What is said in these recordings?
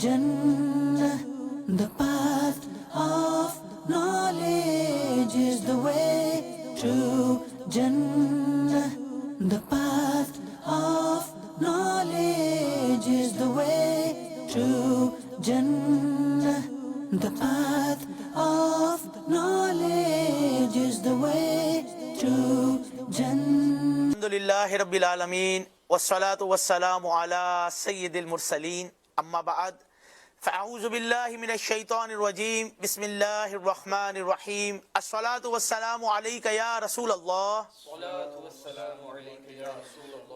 Jannah, the path of knowledge is the way to Jannah, the path of knowledge is the way to Jannah, the path of knowledge is the way to Jannah. Alhamdulillahi Rabbil Alameen, wassalatu wassalamu ala Sayyidil Mursaleen, amma ba'd. فأعوذ بالله من الشيطان الرجيم بسم الله الرحمن الرحيم الصلاة والسلام عليك يا رسول الله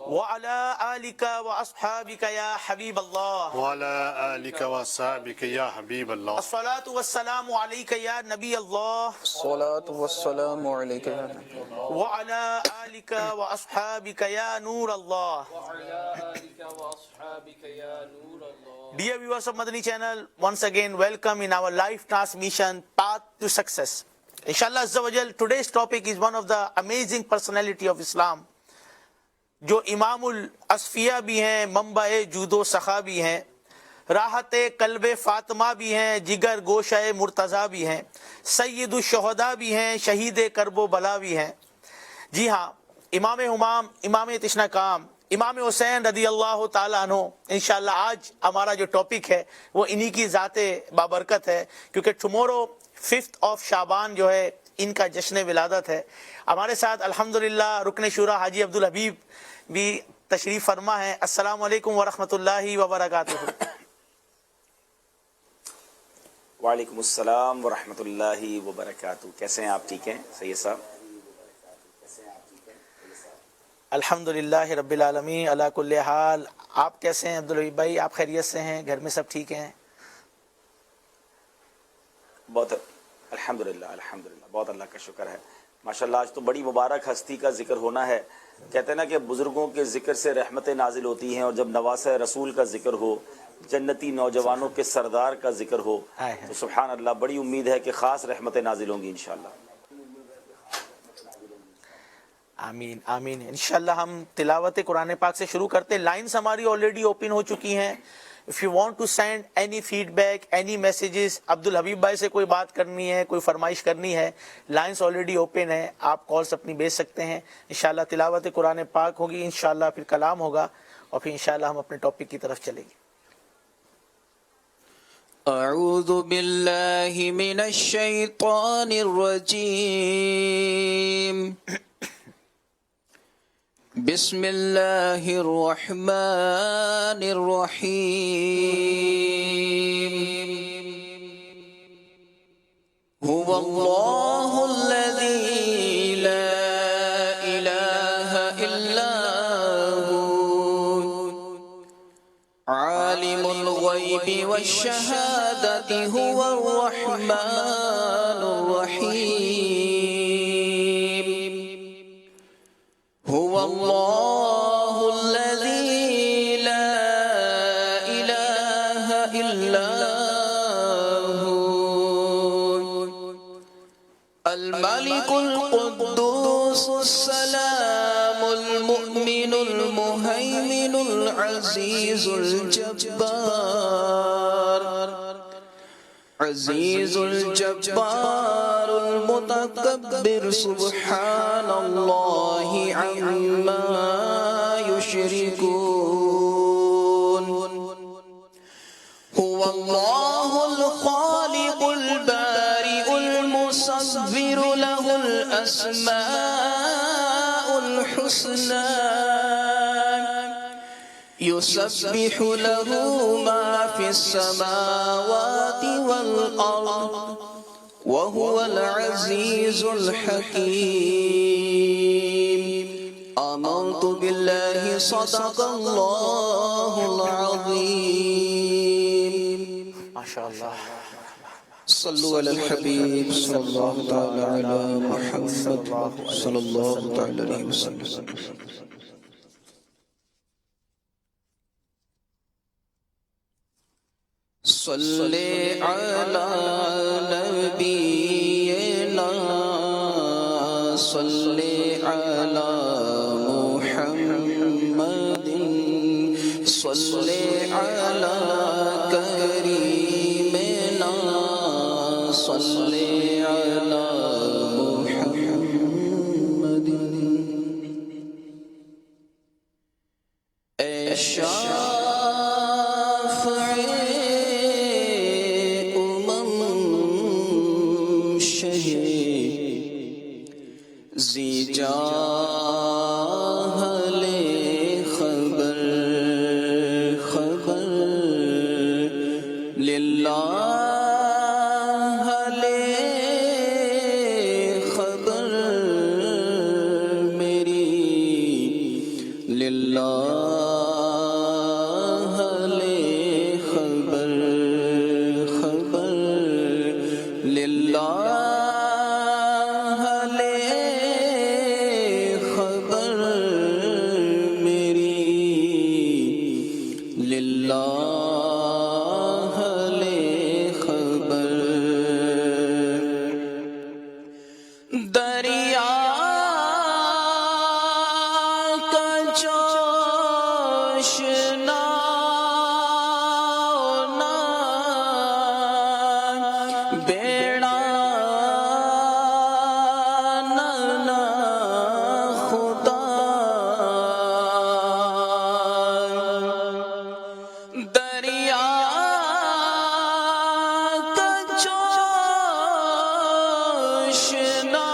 وعلى آلك وأصحابك يا حبيب الله وعلى آلك وصحبك يا حبيب الله الصلاة والسلام عليك يا نبي الله الصلاة والسلام عليك يا نبي الله وعلى آلك وأصحابك يا نور الله. Dear viewers of Madani channel, once again welcome in our live transmission Path to Success. Inshallah Azza wa Jal, today's topic is one of the amazing personality of Islam, جو امام الاسفیاء بھی ہیں، منبع جود و سخا بھی ہیں، راحت قلب فاطمہ بھی ہیں، جگر گوشہ مرتضیٰ بھی ہیں، سید الشہداء بھی ہیں، شہید کرب و بلا بھی ہیں. جی ہاں، امام ہمام، امام تشنہ کام، امام حسین رضی اللہ تعالیٰ عنہ. انشاءاللہ آج ہمارا جو ٹاپک ہے وہ انہی کی ذات بابرکت ہے، کیونکہ ٹمورو 5th آف شعبان جو ہے ان کا جشن ولادت ہے. ہمارے ساتھ الحمدللہ رکن شورا حاجی عبدالحبیب بھی تشریف فرما ہے. السلام علیکم ورحمۃ اللہ وبرکاتہ. وعلیکم السلام ورحمۃ اللہ وبرکاتہ. کیسے ہیں آپ؟ ٹھیک ہیں سید صاحب؟ الحمدللہ رب العالمین علی کل حال. آپ کیسے ہیں عبدالحبیب بھائی؟ آپ خیریت سے ہیں؟ گھر میں سب ٹھیک ہیں؟ بہت الحمدللہ بہت اللہ کا شکر ہے. ماشاءاللہ آج تو بڑی مبارک ہستی کا ذکر ہونا ہے. کہتے ہیں نا کہ بزرگوں کے ذکر سے رحمتیں نازل ہوتی ہیں، اور جب نواسہ رسول کا ذکر ہو، جنتی نوجوانوں کے سردار کا ذکر ہو، تو سبحان اللہ بڑی امید ہے کہ خاص رحمتیں نازل ہوں گی انشاءاللہ. آمین آمین. انشاءاللہ ہم تلاوت قرآن پاک سے شروع کرتے ہیں. لائنز ہماری آلریڈی اوپن ہو چکی ہیں. If you want to send any feedback, any messages, Abdul Habib بھائی سے کوئی بات کرنی ہے، کوئی فرمائش کرنی ہے، لائنز آلریڈی اوپن ہیں، آپ کالز اپنی بھیج سکتے ہیں. انشاءاللہ تلاوت قرآن پاک ہوگی، انشاءاللہ پھر کلام ہوگا، اور پھر انشاءاللہ ہم اپنے ٹاپک کی طرف چلیں گے. اعوذ باللہ من الشیطان الرجیم بسم اللہ الرحمن الرحیم هو اللہ الذی لا الہ الا هو عالم الغیب والشہادة هو الرحمن الرحیم هو اللہ الذی لا الہ الا هو الملک القدوس السلام المؤمن المہیمن العزیز الجبار عزیز الجبار المتکبر سبحان اللہ عما یشرکون هو اللہ الخالق البارئ المصور له الاسماء الحسنى يسبح له ما في السماوات والأرض وهو العزيز الحكيم آمنت بالله صدق الله العظيم. ما شاء اللہ. صلوا على الحبيب صلى الله تعالى على محمد صلى الله تعالى عليه وسلم. صلی علی نبینا صلی علی محمد صلی علی شافع زی جاہ لے خبر خبر للہ لے خبر میری للہ لے خبر خبر للہ دریا کا جوش نہ بیڑا نہ خدا دریا کا جوش نہ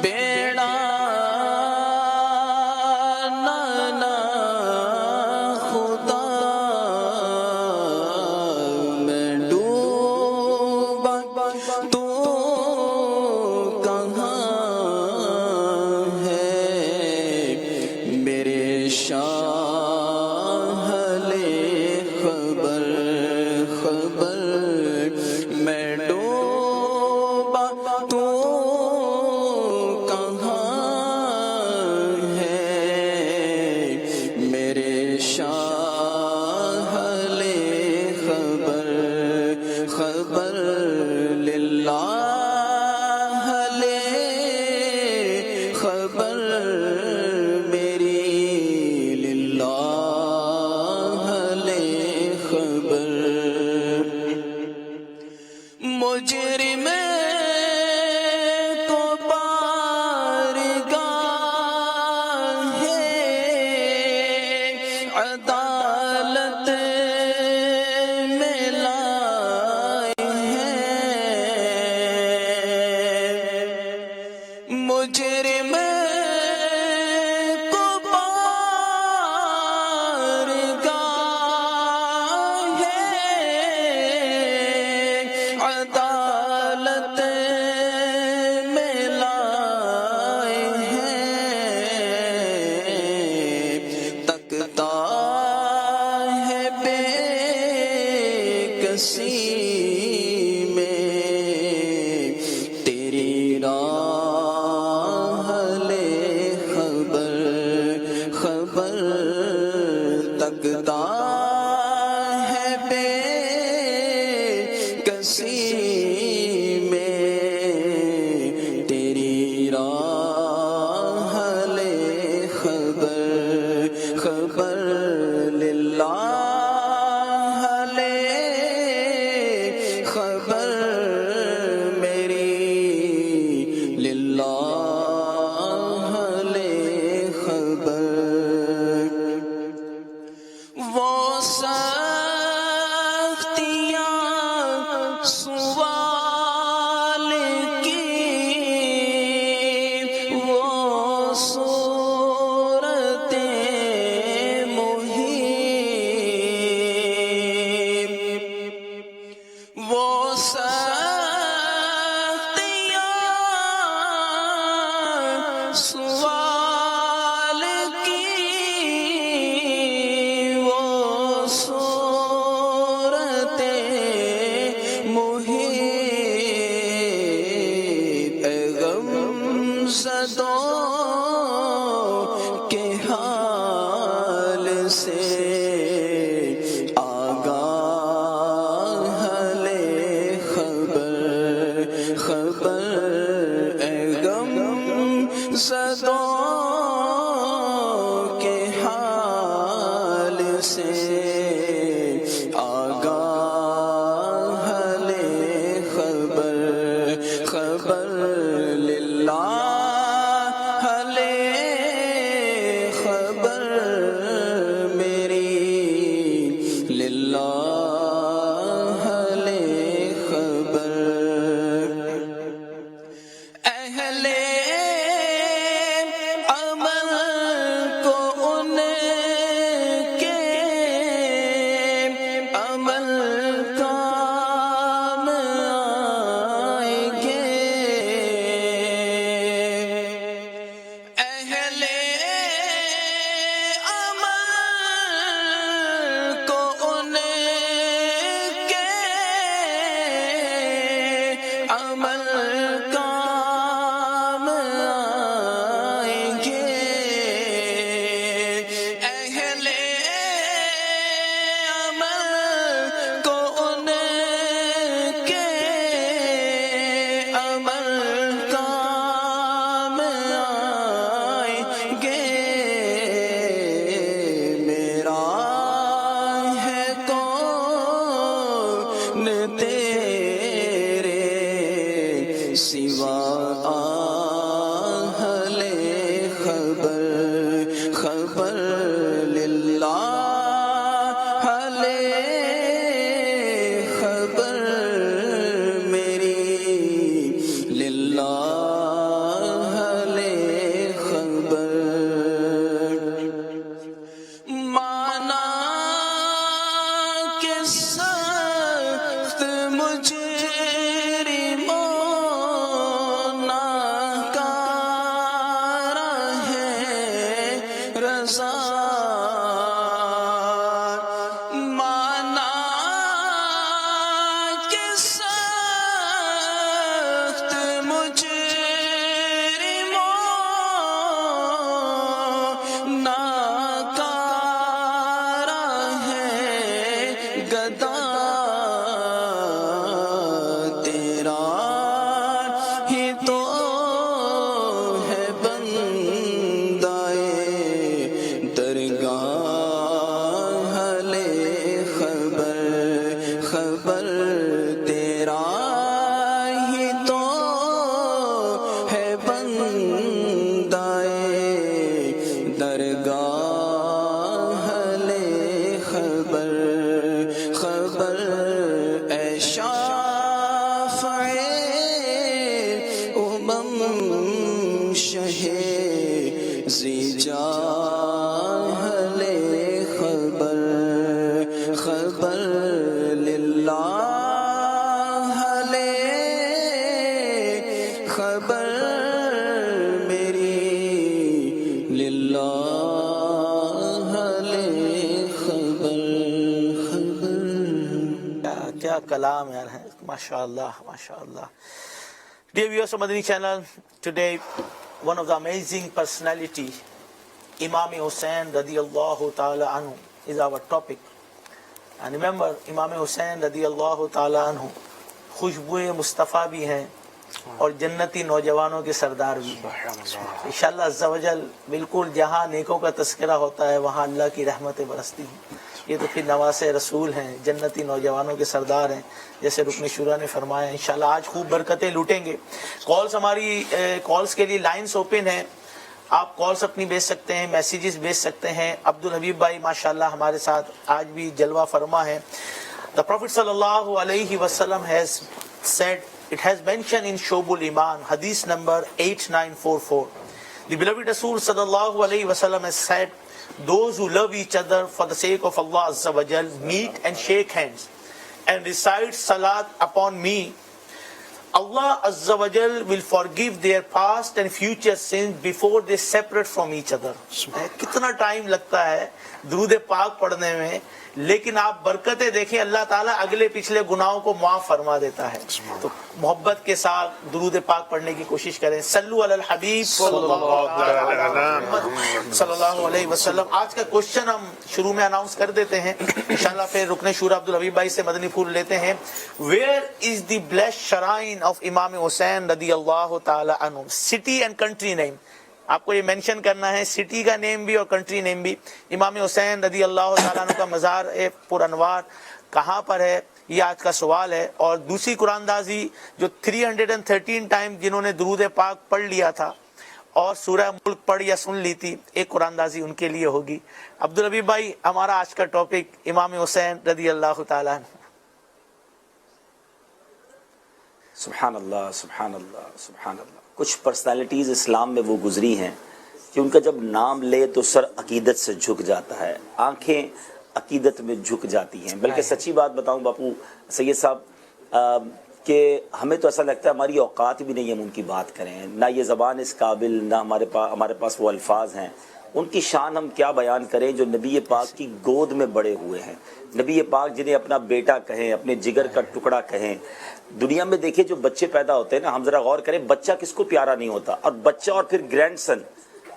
بیڑا نانا خدا میں ڈوبا تو کہاں ہے میرے شاہ لے خبر خبر میں ڈوبا تو شاہ لے خبر خبر للہ لے خبر میری للہ لے خبر مجرم کو بارگاہ عدالت میں لائے ہیں مجرم کو بارگاہ عدالت میں لائے ہیں تکتا میں تیری راہ لے خبر خبر تکتا ہے بے کسی میں تیری راہ لے خبر خبر للہ خبر میری للہ لے خبر وہ سختیاں سوال کی وہ صورتیں محیط وہ سختیاں سوال کی وہ صورتیں محیط اے غم زدوں کے حال سے خبر اے غم زدوں کے حال سے آگاہ لے خبر خبر للہ رضا مانا کہ سخت مجرموں ناکارہ ہے گدا تیرا ہی تو ہے بندائے درگاہ لے خبر خبر تیرا ہی تو ہے بندائے درگاہ لے خبر خبر اے شافع شہ زی جاہ لے خبر خبر للہ لے خبر میری للہ لے خبر خبر کیا کلام یار ہے. ماشاءاللہ ماشاءاللہ. Dear viewers of Madani channel, today one of the amazing personality, Imam Hussain radiyallahu ta'ala anhu, is our topic. And remember, Imam Hussain radiyallahu ta'ala anhu خوشبوئے مصطفیٰ بھی ہیں اور جنتی نوجوانوں کے سردار بھی ہیں. انشاءاللہ عز و جل بالکل جہاں نیکوں کا تذکرہ ہوتا ہے وہاں اللہ کی رحمتیں برستی ہیں. یہ تو پھر نواز رسول ہیں, جنتی نوجوانوں کے سردار ہیں, جیسے رکن شورا نے فرمایا. انشاءاللہ آج خوب برکتیں لوٹیں گے. کالز ہماری کالز کے لیے لائنز اوپن ہیں, آپ کالز اپنی بھیج سکتے ہیں, میسیجز بھیج سکتے ہیں. عبدالحبیب بھائی ماشاءاللہ ہمارے ساتھ آج بھی جلوہ فرما ہے. The Prophet sallallahu alayhi wasallam has said, it has mentioned in Shobul Iman, hadith number 8944. The beloved Rasul sallallahu alayhi wasallam has said, those who love each other for the sake of Allah Azza wa Jal meet and shake hands and recite salat upon me, Allah Azza wa Jal will forgive their past and future sins before they separate from each other. کتنا time لگتا ہے درود پاک پڑھنے میں, لیکن آپ برکتیں دیکھیں, اللہ تعالیٰ اگلے پچھلے گناہوں کو معاف فرما دیتا ہے. تو محبت کے ساتھ درود پاک پڑھنے کی کوشش کریں. صلو علی الحبیب صلی اللہ علیہ وسلم. آج کا کوشچن ہم شروع میں اناؤنس کر دیتے ہیں, انشاءاللہ پھر رکن شورا عبدالحبیب بھائی سے مدنی پھول لیتے ہیں. Where is the blessed shrine of Imam Hussain رضی اللہ تعالی عنہ؟ سٹی اینڈ کنٹری نیم. آپ کو یہ مینشن کرنا ہے, سٹی کا نیم بھی اور کنٹری نیم بھی. امام حسین رضی اللہ تعالیٰ عنہ کا مزار پر انوار کہاں پر ہے, یہ آج کا سوال ہے. اور دوسری قرآن دازی جو 313 ٹائم جنہوں نے درود پاک پڑھ لیا تھا اور سورہ ملک پڑھ یا سن لی تھی, ایک قرآن دازی ان کے لیے ہوگی. عبدالحبیب بھائی, ہمارا آج کا ٹاپک امام حسین رضی اللہ تعالیٰ عنہ. سبحان اللہ سبحان اللہ سبحان اللہ. کچھ پرسنالٹیز اسلام میں وہ گزری ہیں کہ ان کا جب نام لے تو سر عقیدت سے جھک جاتا ہے, آنکھیں عقیدت میں جھک جاتی ہیں. بلکہ سچی بات بتاؤں باپو سید صاحب کہ ہمیں تو ایسا لگتا ہے ہماری اوقات بھی نہیں ہم ان کی بات کریں, نہ یہ زبان اس قابل, نہ ہمارے پاس وہ الفاظ ہیں. ان کی شان ہم کیا بیان کریں جو نبی پاک کی گود میں بڑے ہوئے ہیں. نبی پاک جنہیں اپنا بیٹا کہیں, اپنے جگر کا ٹکڑا کہیں. دنیا میں دیکھیں جو بچے پیدا ہوتے ہیں نا, ہم ذرا غور کریں بچہ کس کو پیارا نہیں ہوتا, اور بچہ اور پھر گرینڈ سن,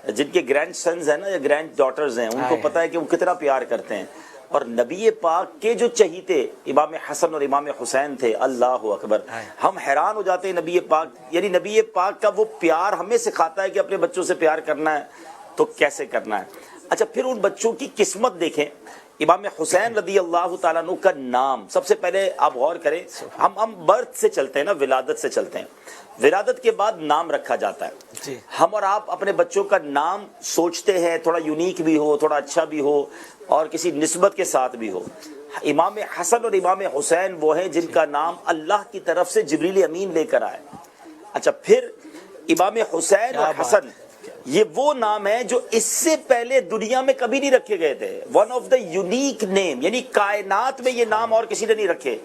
جن کے گرینڈ سنز ہیں نا یا گرینڈ ڈاٹرز ہیں, ان کو پتہ ہے کہ وہ کتنا پیار کرتے ہیں. اور نبی پاک کے جو چہیتے امام حسن اور امام حسین تھے, اللہ اکبر, ہم حیران ہو جاتے ہیں. نبی پاک یعنی نبی پاک کا وہ پیار ہمیں سکھاتا ہے کہ اپنے بچوں سے پیار کرنا ہے تو کیسے کرنا ہے. اچھا, پھر ان بچوں کی قسمت دیکھیں. امام حسین رضی اللہ تعالیٰ عنہ کا نام, سب سے پہلے آپ غور کریں, ہم برتھ سے چلتے ہیں نا, ولادت سے چلتے ہیں. ولادت کے بعد نام رکھا جاتا ہے. ہم اور آپ اپنے بچوں کا نام سوچتے ہیں تھوڑا یونیک بھی ہو, تھوڑا اچھا بھی ہو, اور کسی نسبت کے ساتھ بھی ہو. امام حسن اور امام حسین وہ ہیں جن کا نام اللہ کی طرف سے جبریل امین لے کر آئے. اچھا, پھر امام حسین اور حسن یہ وہ نام ہے جو اس سے پہلے دنیا میں کبھی نہیں رکھے گئے تھے. ون آف دا یونیک نیم, یعنی کائنات میں یہ نام اور کسی نے نہیں رکھے.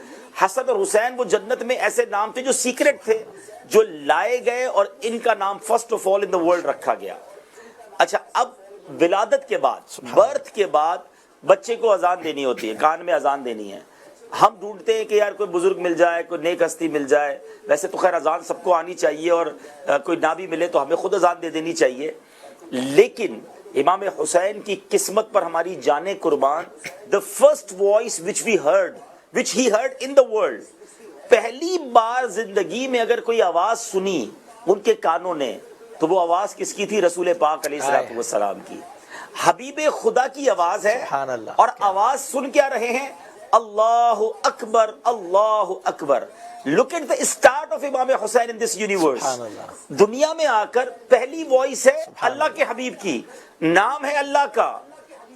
حسن اور حسین وہ جنت میں ایسے نام تھے جو سیکرٹ تھے, جو لائے گئے, اور ان کا نام first of all in the world رکھا گیا. اچھا, اب ولادت کے بعد، برتھ کے بعد بچے کو اذان دینی ہوتی ہے، کان میں اذان دینی ہے. ہم ڈھونڈتے ہیں کہ یار کوئی بزرگ مل جائے، کوئی نیک ہستی مل جائے. ویسے تو خیر اذان سب کو آنی چاہیے، اور کوئی نہ بھی ملے تو ہمیں خود اذان دے دینی چاہیے. لیکن امام حسین کی قسمت پر ہماری جانیں قربان. the first voice which he heard in the world، پہلی بار زندگی میں اگر کوئی آواز سنی ان کے کانوں نے تو وہ آواز کس کی تھی؟ رسول پاک علیہ الصلوۃ والسلام کی. حبیب خدا کی آواز ہے، اور آواز سن کیا رہے ہیں؟ اللہ اکبر اللہ اکبر. Look at the start of امام حسین in this universe. دنیا میں آ کر پہلی وائس ہے اللہ کے حبیب کی، نام ہے اللہ کا،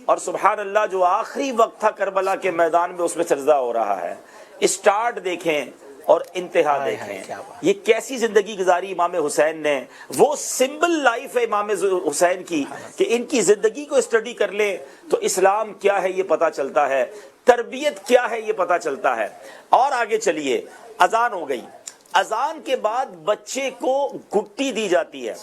اور سبحان اللہ جو آخری وقت تھا کربلا کے میدان میں اس میں سجدہ ہو رہا ہے. اسٹارٹ دیکھیں اور انتہا دیکھیں، یہ کیسی زندگی گزاری امام حسین نے. وہ سمبل لائف ہے امام حسین کی کہ ان کی زندگی کو اسٹڈی کر لیں تو اسلام کیا ہے یہ پتا چلتا ہے، تربیت کیا ہے یہ پتا چلتا ہے. اور آگے چلیے، اذان ہو گئی. اذان کے بعد بچے کو گٹی دی جاتی ہے.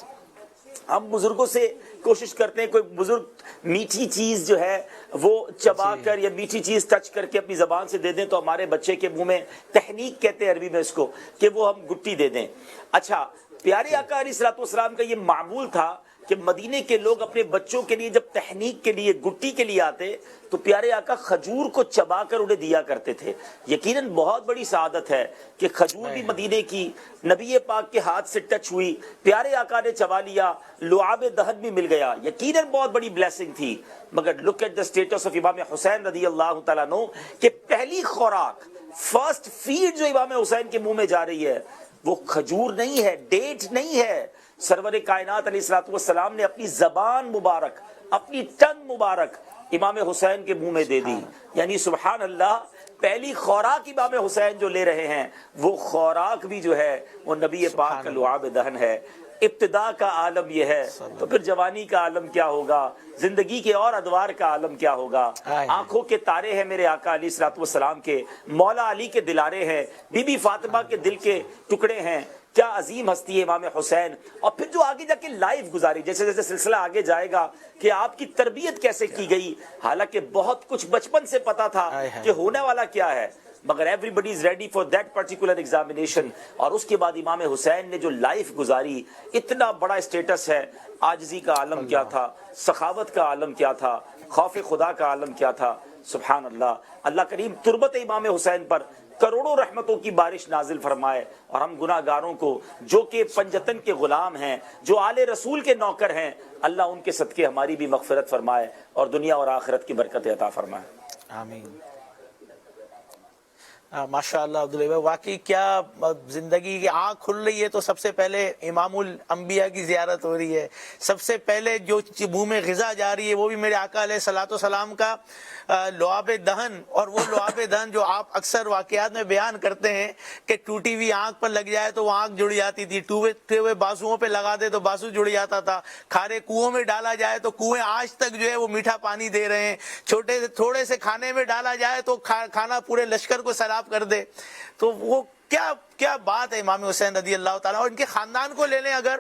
ہم بزرگوں سے کوشش کرتے ہیں کوئی بزرگ میٹھی چیز جو ہے وہ چبا کر یا میٹھی چیز ٹچ کر کے اپنی زبان سے دے دیں تو ہمارے بچے کے منہ میں، تحنیک کہتے ہیں عربی میں اس کو، کہ وہ ہم گٹی دے دیں. اچھا، پیارے آقا علیہ الصلوۃ والسلام کا یہ معمول تھا کہ مدینے کے لوگ اپنے بچوں کے لیے جب تحنیک کے لیے، گٹی کے لیے آتے تو پیارے آقا کھجور کو چبا کر انہیں دیا کرتے تھے. یقیناً بہت بڑی سعادت ہے کہ کھجور بھی مدینے کی نبی پاک کے ہاتھ سے ٹچ ہوئی، پیارے آقا نے چبا لیا، لعاب دہن بھی مل گیا. یقیناً بہت بڑی بلیسنگ تھی. مگر look at the status of Imam Hussain رضی اللہ تعالیٰ عنہ کہ پہلی خوراک، فرسٹ فیڈ جو امام حسین کے منہ میں جا رہی ہے وہ کھجور نہیں ہے، ڈیٹ نہیں ہے. سرور کائنات علیہ الصلوۃ والسلام نے اپنی زبان مبارک، اپنی ٹنگ مبارک امام حسین کے منہ میں دے دی. یعنی سبحان اللہ، پہلی خوراک امام حسین جو لے رہے ہیں وہ خوراک بھی جو ہے وہ نبی پاک کا لعاب دہن ہے. ابتدا کا عالم یہ ہے تو پھر جوانی کا عالم کیا ہوگا، زندگی کے اور ادوار کا عالم کیا ہوگا. آنکھوں کے تارے ہیں میرے آقا علیہ الصلوۃ والسلام کے، مولا علی کے دلارے ہیں، بی بی فاطمہ کے دل کے ٹکڑے ہیں. کیا عظیم ہستی ہے امام حسین. اور پھر جو آگے جا کے لائف گزاری، جیسے جیسے سلسلہ آگے جائے گا کہ آپ کی تربیت کیسے کی گئی، حالانکہ بہت کچھ بچپن سے پتا تھا کہ ہونے والا کیا ہے، مگر everybody is ready for that particular examination. اور اس کے بعد امام حسین نے جو لائف گزاری، اتنا بڑا اسٹیٹس ہے. عاجزی کا عالم کیا تھا، سخاوت کا عالم کیا تھا، خوف خدا کا عالم کیا تھا. سبحان اللہ. اللہ کریم تربت امام حسین پر کروڑوں رحمتوں کی بارش نازل فرمائے، اور ہم گناہ گاروں کو جو کہ پنجتن کے غلام ہیں، جو آل رسول کے نوکر ہیں، اللہ ان کے صدقے ہماری بھی مغفرت فرمائے اور دنیا اور آخرت کی برکت عطا فرمائے. آمین. ماشاء اللہ عبداللہ بھائی، واقعی کیا زندگی کی آنکھ کھل رہی ہے تو سب سے پہلے امام الانبیاء کی زیارت ہو رہی ہے. سب سے پہلے جو منہ میں غذا جا رہی ہے وہ بھی میرے آقا علیہ الصلوۃ والسلام کا لعاب دہن. اور وہ لعاب دہن جو آپ اکثر واقعات میں بیان کرتے ہیں کہ ٹوٹی ہوئی آنکھ پر لگ جائے تو وہ آنکھ جڑ جاتی تھی، ٹوٹے ہوئے بازوؤں پہ لگا دے تو بازو جڑ جاتا تھا، کھارے کنویں میں ڈالا جائے تو کنویں آج تک جو ہے وہ میٹھا پانی دے رہے ہیں، چھوٹے سے تھوڑے سے کھانے میں ڈالا جائے تو کھانا پورے لشکر کو سیراب کر دے. تو وہ کیا بات ہے امام حسین رضی اللہ تعالیٰ. اور ان کے خاندان کو لے لیں اگر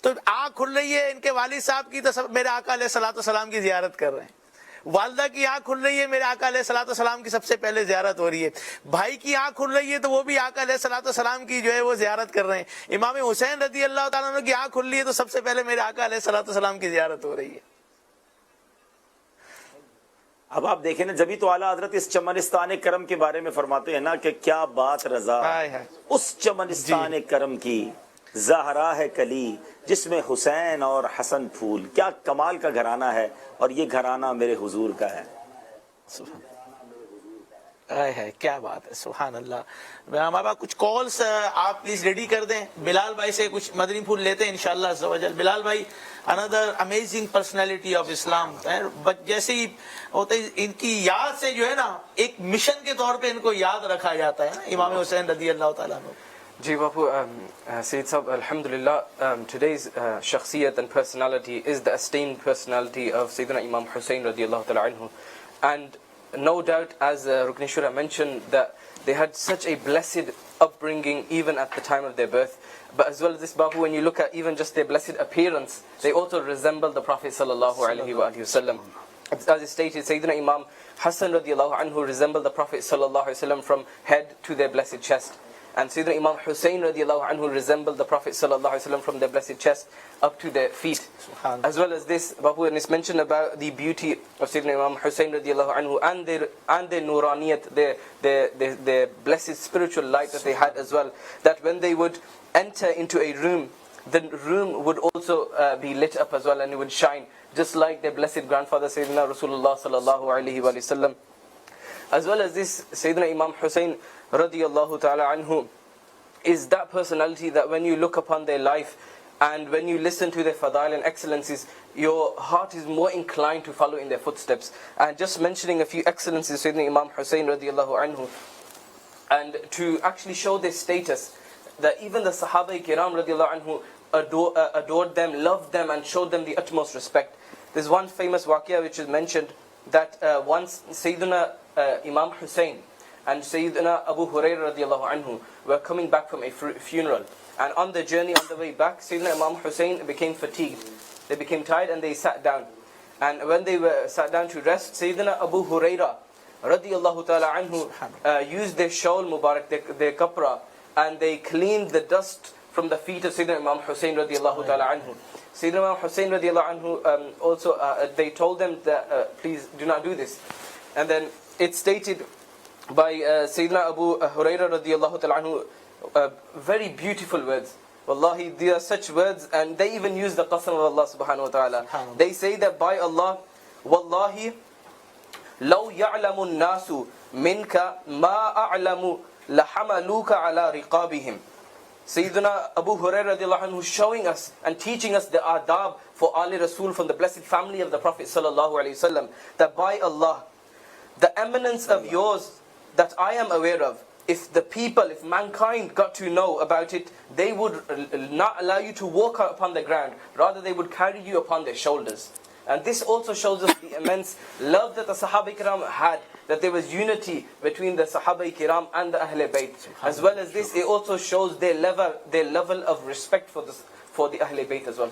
تو آنکھ کھل رہی ہے ان کے والد صاحب کی تو میرے آقا علیہ الصلوۃ والسلام کی زیارت کر رہے ہیں. والدہ کی آنکھ کھل رہی ہے، میرے آقا علیہ الصلوۃ والسلام کی سب سے پہلے زیارت ہو رہی ہے. بھائی کی آنکھ کھل رہی ہے تو وہ بھی آقا علیہ الصلوۃ والسلام کی جو ہے وہ زیارت کر رہے ہیں. امام حسین رضی اللہ تعالیٰ عنہ کی آنکھ کھل رہی ہے تو سب سے پہلے میرے آقا علیہ الصلوۃ والسلام کی زیارت ہو رہی ہے. اب آپ دیکھیں نا، جبھی تو اعلیٰ حضرت اس چمنستان کرم کے بارے میں فرماتے ہیں نا کہ کیا بات رضا اس چمنستان کرم کی، زہرا ہے کلی جس میں حسین اور حسن پھول. کیا کمال کا گھرانہ ہے، اور یہ گھرانہ میرے حضور کا ہے. کیا بات ہے، سبحان اللہ. ہمارے پاس کچھ کالز آپ پلیز ریڈی کر دیں. بلال بھائی سے کچھ مدنی پھول لیتے ہیں انشاءاللہ عز و جل. بلال بھائی another amazing personality of Islam. جیسے ہی ہوتا ہے ان کی یاد سے جو ہے نا ایک مشن کے طور پہ ان کو یاد رکھا جاتا ہے نا امام حسین رضی اللہ تعالیٰ عنہ. جی باپو، سید صاحب، الحمدللہ today's shakhsiyat and personality is the esteemed personality of Sayyidina Imam Hussein radiallahu ta'ala anhu. And no doubt, as Rukneshwara mentioned, that they had such a blessed upbringing, even at the time of their birth. But as well as this, Bapu, when you look at even just their blessed appearance, they also resemble the Prophet sallallahu alaihi wasallam. As is stated, Sayyidina Imam Hassan radiallahu anhu resembled the Prophet sallallahu alaihi wasallam from head to their blessed chest. And Sayyidina Imam Hussein radiallahu anhu resembled the Prophet sallallahu alaihi wasallam from their blessed chest up to their feet. As well as this, Bapu, and it's mentioned about the beauty of Sayyidina Imam Hussein radiallahu anhu and their nuraniyat, their blessed spiritual light that they had as well. That when they would enter into a room, the room would also be lit up as well, and it would shine, just like their blessed grandfather Sayyidina Rasulullah sallallahu alaihi wasallam. As well as this, Sayyidina Imam Hussein radiyallahu ta'ala anhu is that personality that when you look upon their life and when you listen to their fadail and excellencies, your heart is more inclined to follow in their footsteps. And just mentioning a few excellencies of Sayyidina Imam Hussein radiyallahu anhu, and to actually show their status, that even the Sahaba Kiram radiyallahu anhu adored them, loved them, and showed them the utmost respect. There's one famous waqia which is mentioned, that once Sayyidina Imam Hussein and Sayyidina Abu Hurairah radiallahu anhu were coming back from a funeral, and on the journey, on the way back, Sayyidina Imam Hussein became fatigued. They became tired and they sat down. And when they were sat down to rest, Sayyidina Abu Hurairah radiallahu ta'ala anhu used their shawl mubarak, their kapra, and they cleaned the dust from the feet of Sayyidina Imam Hussein radiallahu ta'ala anhu. Sayyidina Imam Hussein radiallahu anhu also, they told them that please do not do this. And then it's stated by Sayyidina Abu Hurairah radiallahu ta'ala anhu, very beautiful words. Wallahi, they are such words, and they even use the qasam of Allah subhanahu wa ta'ala. They say that by Allah, Wallahi, لو يعلم الناس منك ما أعلم لحملوك على رقابهم. Sayyidina Abu Hurairah radiallahu anhu showing us and teaching us the adab for Ali Rasul from the blessed family of the Prophet sallallahu alaihi wasallam, that by Allah, the eminence of yours that I am aware of, if the people, if mankind got to know about it, they would not allow you to walk upon the ground. Rather, they would carry you upon their shoulders. And this also shows us the immense love that the Sahaba Kiram had, that there was unity between the Sahaba Kiram and the Ahl Bayt. As well as this, it also shows their level of respect for the Ahl Bayt as well.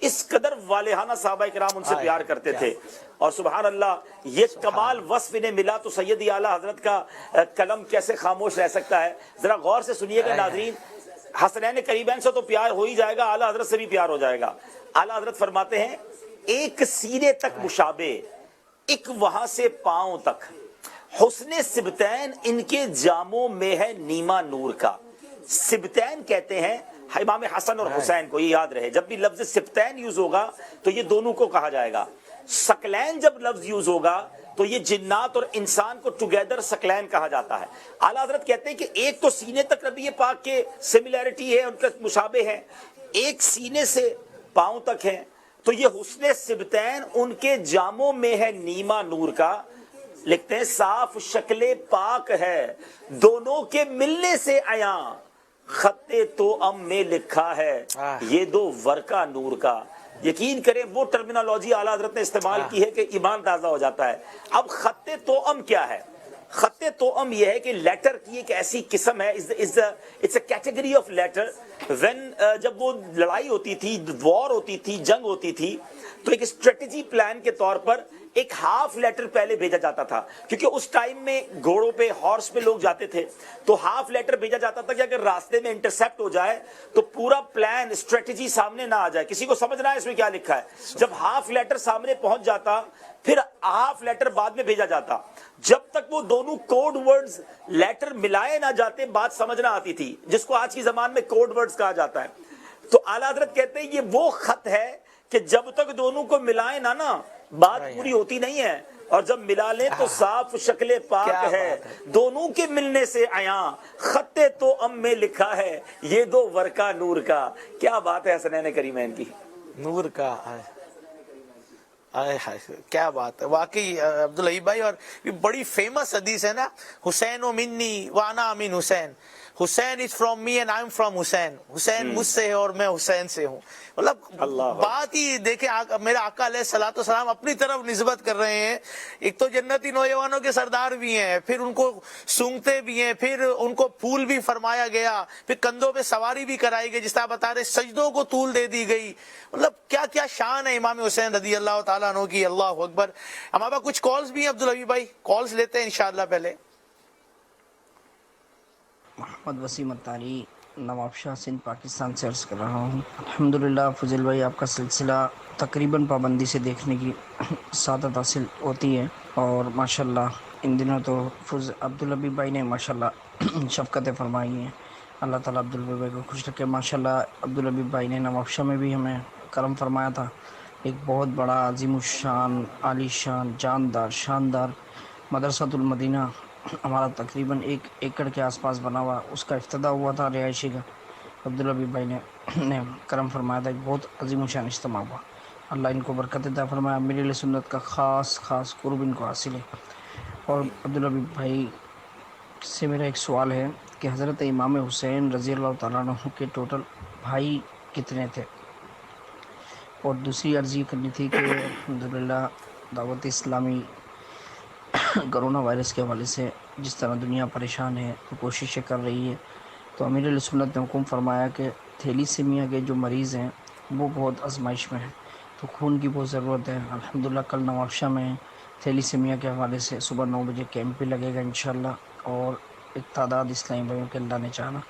اس قدر والہانہ صحابہ کرام ان سے پیار کرتے تھے. اور سبحان اللہ یہ کمال وصف انہیں ملا تو سیدی اعلیٰ حضرت کا قلم کیسے خاموش رہ سکتا ہے. ذرا غور سے سنیے گا ناظرین, حسنین قریبین سے تو پیار ہو ہی جائے گا, اعلیٰ حضرت سے بھی پیار ہو جائے گا. اعلیٰ حضرت فرماتے ہیں ایک سینے تک مشابہ, ایک وہاں سے پاؤں تک, حسن سبتین ان کے جاموں میں ہے نیما نور کا. سبتین کہتے ہیں امام حسن اور حسین کو, یہ یاد رہے جب بھی لفظ سبتین یوز ہوگا تو یہ دونوں کو کہا جائے گا. سکلین جب لفظ یوز ہوگا تو یہ جنات اور انسان کو ٹوگیدر سکلین کہا جاتا ہے. اعلیٰ حضرت کہتے ہیں کہ ایک تو سینے تک نبی پاک کے سملیرٹی ہے, ان کا مشابہ ہے, ایک سینے سے پاؤں تک ہے, تو یہ حسن سبتین ان کے جاموں میں ہے نیما نور کا. لکھتے ہیں صاف شکل پاک ہے دونوں کے ملنے سے عیاں, خط توأم میں لکھا ہے یہ دو ورقہ نور کا. یقین کریں وہ ٹرمینالوجی اعلیٰ حضرت نے استعمال کی ہے کہ ایمان تازہ ہو جاتا ہے. اب خط توأم کیا ہے؟ خط توأم یہ ہے کہ لیٹر کی ایک ایسی قسم ہے, it's a category of letter. When جب وہ لڑائی ہوتی تھی, وار ہوتی تھی, جنگ ہوتی تھی, تو ایک اسٹریٹجی پلان کے طور پر ایک ہاف لیٹر پہلے بھیجا جاتا تھا, کیونکہ اس ٹائم میں گھوڑوں پہ ہارس پہ لوگ جاتے تھے, تو ہاف لیٹر بھیجا جاتا تھا کہ اگر راستے میں انٹرسیپٹ ہو جائے تو پورا پلان اسٹریٹجی سامنے نہ آ جائے, کسی کو سمجھنا ہے اس میں کیا لکھا ہے. جب ہاف لیٹر سامنے پہنچ جاتا پھر ہاف لیٹر بعد میں بھیجا جاتا, جب تک وہ دونوں کوڈ ورڈز لیٹر ملائے نہ جاتے بات سمجھ نہ آتی تھی, جس کو آج کی زبان میں کوڈ ورڈز کہا جاتا ہے. تو اعلیٰ حضرت کہتے ہیں یہ وہ خط ہے کہ جب تک دونوں کو ملائے نہ بات پوری ہوتی نہیں ہے, اور جب ملا لیں تو صاف شکل پاک ہے دونوں کے ملنے سے عیاں, خط توأم میں لکھا ہے یہ دو ورقہ نور کا. کیا بات ہے حسنین کریمین کی, نور کا. کیا بات ہے واقعی عبداللہ بھائی. اور بڑی فیمس حدیث ہے نا, حسین و منی وانا من Hussain, Hussain is from me and I am from Hussain, Hussain مجھ سے ہے اور میں حسین سے ہوں. مطلب بات ہی دیکھیں, میرے آقا علیہ الصلوۃ والسلام اپنی طرف نسبت کر رہے ہیں. ایک تو جنتی نوجوانوں کے سردار بھی ہیں, پھر ان کو سونگتے بھی ہیں, پھر ان کو پھول بھی فرمایا گیا, پھر کندھوں پہ سواری بھی کرائی گئی, جس طرح بتا رہے سجدوں کو طول دے دی گئی. مطلب کیا کیا شان ہے امام حسین رضی اللہ تعالیٰ عنہ کی. اللہ اکبر. ہمارے پاس کچھ کالز بھی ہیں عبدالحبیب بھائی, کالز لیتے ہیں انشاءاللہ. پہلے محمد وسیم اتاری نواب شاہ سندھ پاکستان سے عرض کر رہا ہوں. الحمدللہ فضل بھائی آپ کا سلسلہ تقریباً پابندی سے دیکھنے کی سعادت حاصل ہوتی ہے, اور ماشاءاللہ ان دنوں تو عبدالحبیب بھائی نے ماشاءاللہ شفقتیں فرمائی ہیں. اللہ تعالیٰ عبدالحبیب بھائی کو خوش رکھے. ماشاءاللہ عبدالحبیب بھائی نے نواب شاہ میں بھی ہمیں کرم فرمایا تھا. ایک بہت بڑا عظیم الشان, عالی شان, جاندار, شاندار مدرسۃ المدینہ ہمارا تقریباً 1 ایکڑ کے آس پاس بنا ہوا, اس کا افتتاح ہوا تھا رہائشی کا. عبدالحبیب بھائی نے کرم فرمایا تھا. ایک بہت عظیم الشان اجتماع ہوا. اللہ ان کو برکت عطا فرمایا. میرے سنت کا خاص قرب ان کو حاصل ہے. اور عبدالحبیب بھائی سے میرا ایک سوال ہے کہ حضرت امام حسین رضی اللہ تعالیٰ عنہ کے ٹوٹل بھائی کتنے تھے؟ اور دوسری عرض یہ کرنی تھی کہ الحمدللہ دعوت اسلامی کرونا وائرس کے حوالے سے جس طرح دنیا پریشان ہے تو کوششیں کر رہی ہے, تو امیر علیہ سنت نے حکم فرمایا کہ تھیلیسیمیا کے جو مریض ہیں وہ بہت آزمائش میں ہیں, تو خون کی بہت ضرورت ہے. الحمدللہ کل نواب شاہ میں تھیلیسیمیا کے حوالے سے صبح 9 بجے کیمپ بھی لگے گا انشاءاللہ, اور ایک تعداد اسلامی بھائیوں کے اللہ نے چاہا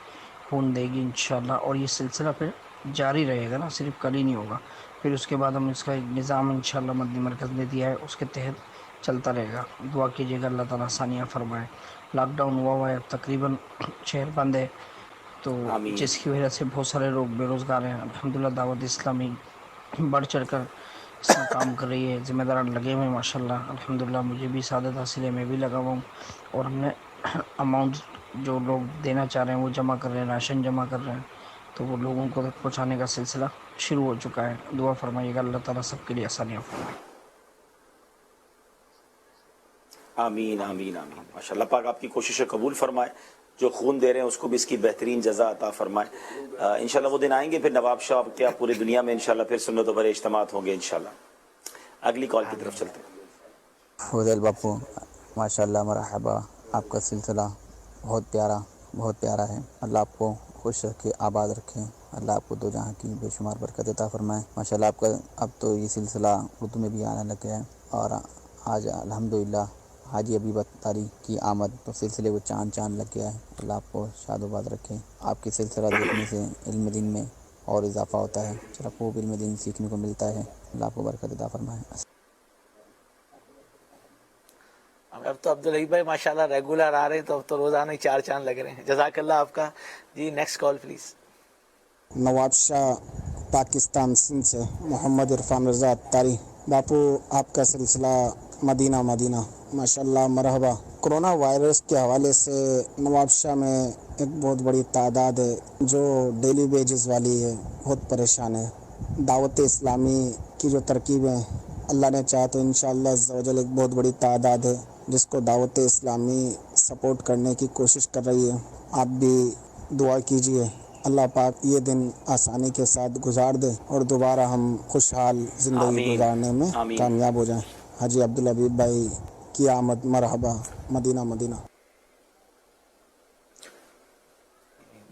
خون دے گی انشاءاللہ. اور یہ سلسلہ پھر جاری رہے گا نا, صرف کل ہی نہیں ہوگا. پھر اس کے بعد ہم اس کا ایک نظام انشاءاللہ مدنی مرکز نے دیا ہے, اس کے تحت چلتا رہے گا. دعا کیجیے گا اللہ تعالیٰ آسانیاں فرمائے. لاک ڈاؤن ہوا ہے, تقریباً شہر بند ہے, تو جس کی وجہ سے بہت سارے لوگ بے روزگار ہیں. الحمدللہ دعوت اسلامی بڑھ چڑھ کر اس میں کام کر رہی ہے, ذمہ داران لگے ہوئے ہیں ماشاءاللہ. الحمدللہ مجھے بھی سعادت حاصل ہے, میں بھی لگا ہوا ہوں. اور ہم نے اماؤنٹ جو لوگ دینا چاہ رہے ہیں وہ جمع کر رہے ہیں, راشن جمع کر رہے ہیں, تو وہ لوگوں کو تک پہنچانے کا سلسلہ شروع ہو چکا ہے. دعا فرمائیے گا اللہ تعالیٰ سب کے لیے آسانیاں فرمائے. آمین آمین آمین. ماشاء اللہ پاک آپ کی کوششیں قبول فرمائے. جو خون دے رہے ہیں اس کو بھی اس کی بہترین جزا عطا فرمائے. انشاءاللہ وہ دن آئیں گے پھر نواب شاہ کیا پوری دنیا میں انشاءاللہ پھر سنتوں پر اجتماعات ہوں گے انشاءاللہ. اگلی کال کی طرف چلتے ہیں. فضل باپو ماشاءاللہ مرحبا, آپ کا سلسلہ بہت پیارا ہے. اللہ آپ کو خوش رکھے, آباد رکھیں. اللہ آپ کو دو جہاں کی بے شمار برکت عطا فرمائے. ماشاءاللہ آپ کا اب تو یہ سلسلہ اردو میں بھی آنے لگ گیا ہے, اور آج الحمدللہ حاجی حبیب اتاری کی آمد تو سلسلے کو چاند لگ گیا ہے. اللہ آپ کو شاد و آباد رکھے. آپ کے سلسلہ دیکھنے سے علم دین میں اور اضافہ ہوتا ہے, چرا خوب علم دین سیکھنے کو ملتا ہے. اللہ آپ کو برکت عطا فرمائے. اب تو عبدالحبیب بھائی ماشاءاللہ ریگولر آ رہے ہیں, تو اب تو روزانہ ہی 4 چاند لگ رہے ہیں. جزاک اللہ آپ کا. جی نیکسٹ کال پلیز. نواب شاہ پاکستان سندھ سے محمد عرفان رضا اتاری. باپو آپ کا سلسلہ مدینہ مدینہ ماشاءاللہ مرحبا. کرونا وائرس کے حوالے سے نواب شاہ میں ایک بہت بڑی تعداد ہے جو ڈیلی ویجز والی ہے, بہت پریشان ہے. دعوت اسلامی کی جو ترکیبیں اللہ نے چاہا تو انشاءاللہ عز و جل ایک بہت بڑی تعداد ہے جس کو دعوت اسلامی سپورٹ کرنے کی کوشش کر رہی ہے. آپ بھی دعا کیجئے اللہ پاک یہ دن آسانی کے ساتھ گزار دے اور دوبارہ ہم خوشحال زندگی گزارنے میں کامیاب ہو جائیں. حاجی عبدالحبیب بھائی کی آمد مرحبا. مدینہ مدینہ.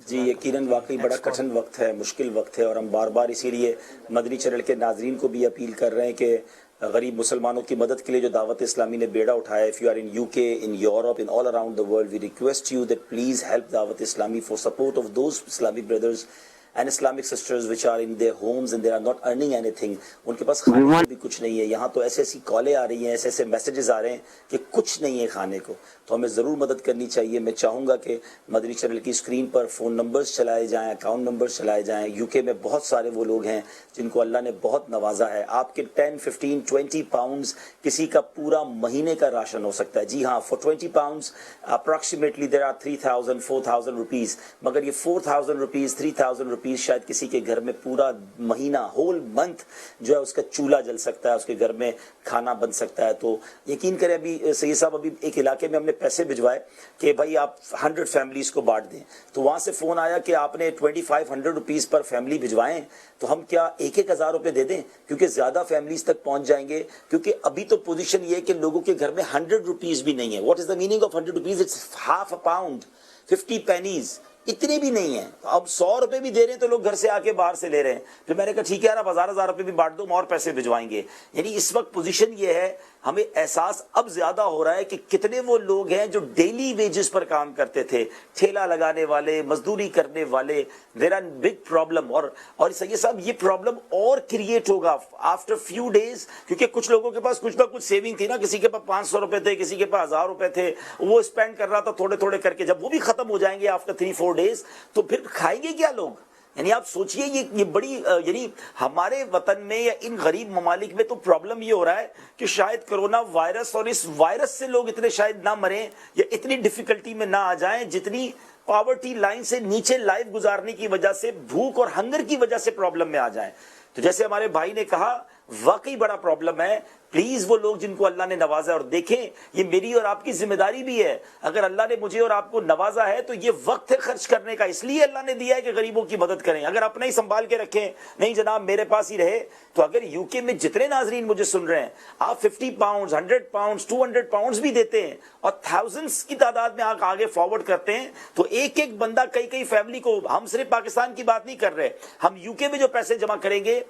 جی یقیناً واقعی بڑا کٹھن وقت ہے, مشکل وقت ہے, اور ہم بار بار اسی لیے مدنی چینل کے ناظرین کو بھی اپیل کر رہے ہیں کہ غریب مسلمانوں کی مدد کے لیے جو دعوت اسلامی نے بیڑا اٹھایا ہے, if you are in UK, in Europe, in all around the world, we request you that please help Dawat Islami for support of those Islamic brothers and Islamic sisters which are in their homes and they are not earning anything. ان کے پاس کھانے کو بھی کچھ نہیں ہے. یہاں تو ایسی کالیں آ رہی ہیں, ایسے میسیجز آ رہے ہیں کہ کچھ نہیں ہے کھانے کو. تو ہمیں ضرور مدد کرنی چاہیے. میں چاہوں گا کہ مدنی چینل کی اسکرین پر فون نمبرز چلائے جائیں, اکاؤنٹ نمبرز چلائے جائیں. UK میں بہت سارے وہ لوگ ہیں جن کو اللہ نے بہت نوازا ہے. آپ کے 10, 15, 20 پاؤنڈز کسی کا پورا مہینے کا راشن ہو سکتا ہے. جی ہاں, for 20 pounds approximately there are 3,000, 4,000 rupees. مگر یہ 4,000 rupees, 3,000 rupees شاید کسی کے گھر میں پورا مہینہ, ہول منتھ جو ہے اس کا چولہا جل سکتا ہے, اس کے گھر میں کھانا بن سکتا ہے. تو یقین کریں, ابھی سید صاحب ابھی ایک علاقے میں ہم نے پیسے بھجوائے کہ بھائی آپ 100 فیملیز کو بانٹ دیں. تو وہاں سے فون آیا کہ آپ نے 2,500 روپیز پر فیملی بھجوائیں, تو ہم کیا 1,000 روپے دے دیں کیونکہ زیادہ فیملیز تک پہنچ جائیں گے. کیونکہ ابھی تو پوزیشن یہ ہے کہ لوگوں کے گھر میں 100 روپیز بھی نہیں ہے. What is the meaning of 100 rupees? It's half a pound, 50 pennies. اتنے بھی نہیں ہیں. اب 100 روپے بھی دے رہے ہیں تو لوگ گھر سے آ کے باہر سے لے رہے ہیں. پھر میں نے کہا ٹھیک ہے یار, آپ 1,000 روپے بھی بانٹ دو, ہم اور پیسے بھجوائیں گے. یعنی اس وقت پوزیشن یہ ہے, ہمیں احساس اب زیادہ ہو رہا ہے کہ کتنے وہ لوگ ہیں جو ڈیلی ویجز پر کام کرتے تھے, ٹھیلا لگانے والے, مزدوری کرنے والے. There are big problem. اور سید صاحب یہ پرابلم اور کریٹ ہوگا آفٹر فیو ڈیز, کیونکہ کچھ لوگوں کے پاس کچھ نہ کچھ سیونگ تھی نا. کسی کے پاس 500 روپے تھے, کسی کے پاس 1,000 روپے تھے, وہ اسپینڈ کر رہا تھا تھوڑے تھوڑے کر کے. جب وہ بھی ختم ہو جائیں گے آفٹر 3-4 days, تو پھر کھائیں گے کیا لوگ؟ یعنی آپ سوچئے یہ بڑی, یعنی ہمارے وطن میں یا ان غریب ممالک میں تو پرابلم یہ ہو رہا ہے کہ شاید کرونا وائرس اور اس وائرس سے لوگ اتنے شاید نہ مریں یا اتنی ڈیفیکلٹی میں نہ آ جائیں جتنی پاورٹی لائن سے نیچے لائف گزارنے کی وجہ سے, بھوک اور ہنگر کی وجہ سے پرابلم میں آ جائیں. تو جیسے ہمارے بھائی نے کہا, واقعی بڑا پرابلم ہے. پلیز وہ لوگ جن کو اللہ نے نوازا, اور دیکھیں یہ میری اور آپ کی ذمہ داری بھی ہے. اگر اللہ نے مجھے اور آپ کو نوازا ہے تو یہ وقت ہے خرچ کرنے کا. اس لیے اللہ نے دیا ہے کہ غریبوں کی مدد کریں. اگر اپنا ہی سنبھال کے رکھیں, نہیں جناب میرے پاس ہی رہے, تو اگر UK میں جتنے ناظرین مجھے سن رہے ہیں, آپ 50 pounds, 100 pounds, 200 pounds بھی دیتے ہیں اور thousands کی تعداد میں آپ آگے فارورڈ کرتے ہیں, تو ایک ایک بندہ کئی فیملی کو, ہم صرف پاکستان کی بات نہیں کر رہے, ہم UK میں جو پیسے جمع کریں گے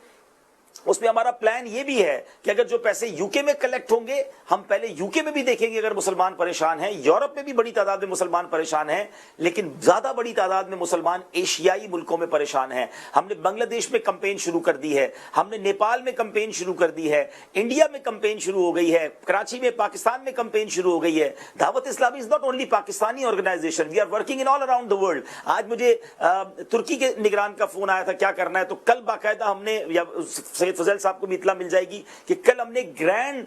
اس میں ہمارا پلان یہ بھی ہے کہ اگر جو پیسے UK میں کلیکٹ ہوں گے, ہم پہلے UK میں بھی دیکھیں گے اگر مسلمان پریشان ہیں. یورپ میں بھی بڑی تعداد میں مسلمان پریشان ہیں, لیکن زیادہ بڑی تعداد میں مسلمان ایشیائی ملکوں میں پریشان ہیں. ہم نے بنگلہ دیش میں کمپین شروع کر دی ہے, ہم نے نیپال میں کمپین شروع کر دی ہے, انڈیا میں کمپین شروع ہو گئی ہے, کراچی میں, پاکستان میں کمپین شروع ہو گئی ہے. Dawat Islami is not only Pakistani organization, we are working in all around the world. آج مجھے ترکی کے نگران کا فون آیا تھا کیا کرنا ہے, تو کل باقاعدہ ہم نے, یا سید فضل صاحب کو بھی اطلاع مل جائے گی کہ کل ہم نے گرینڈ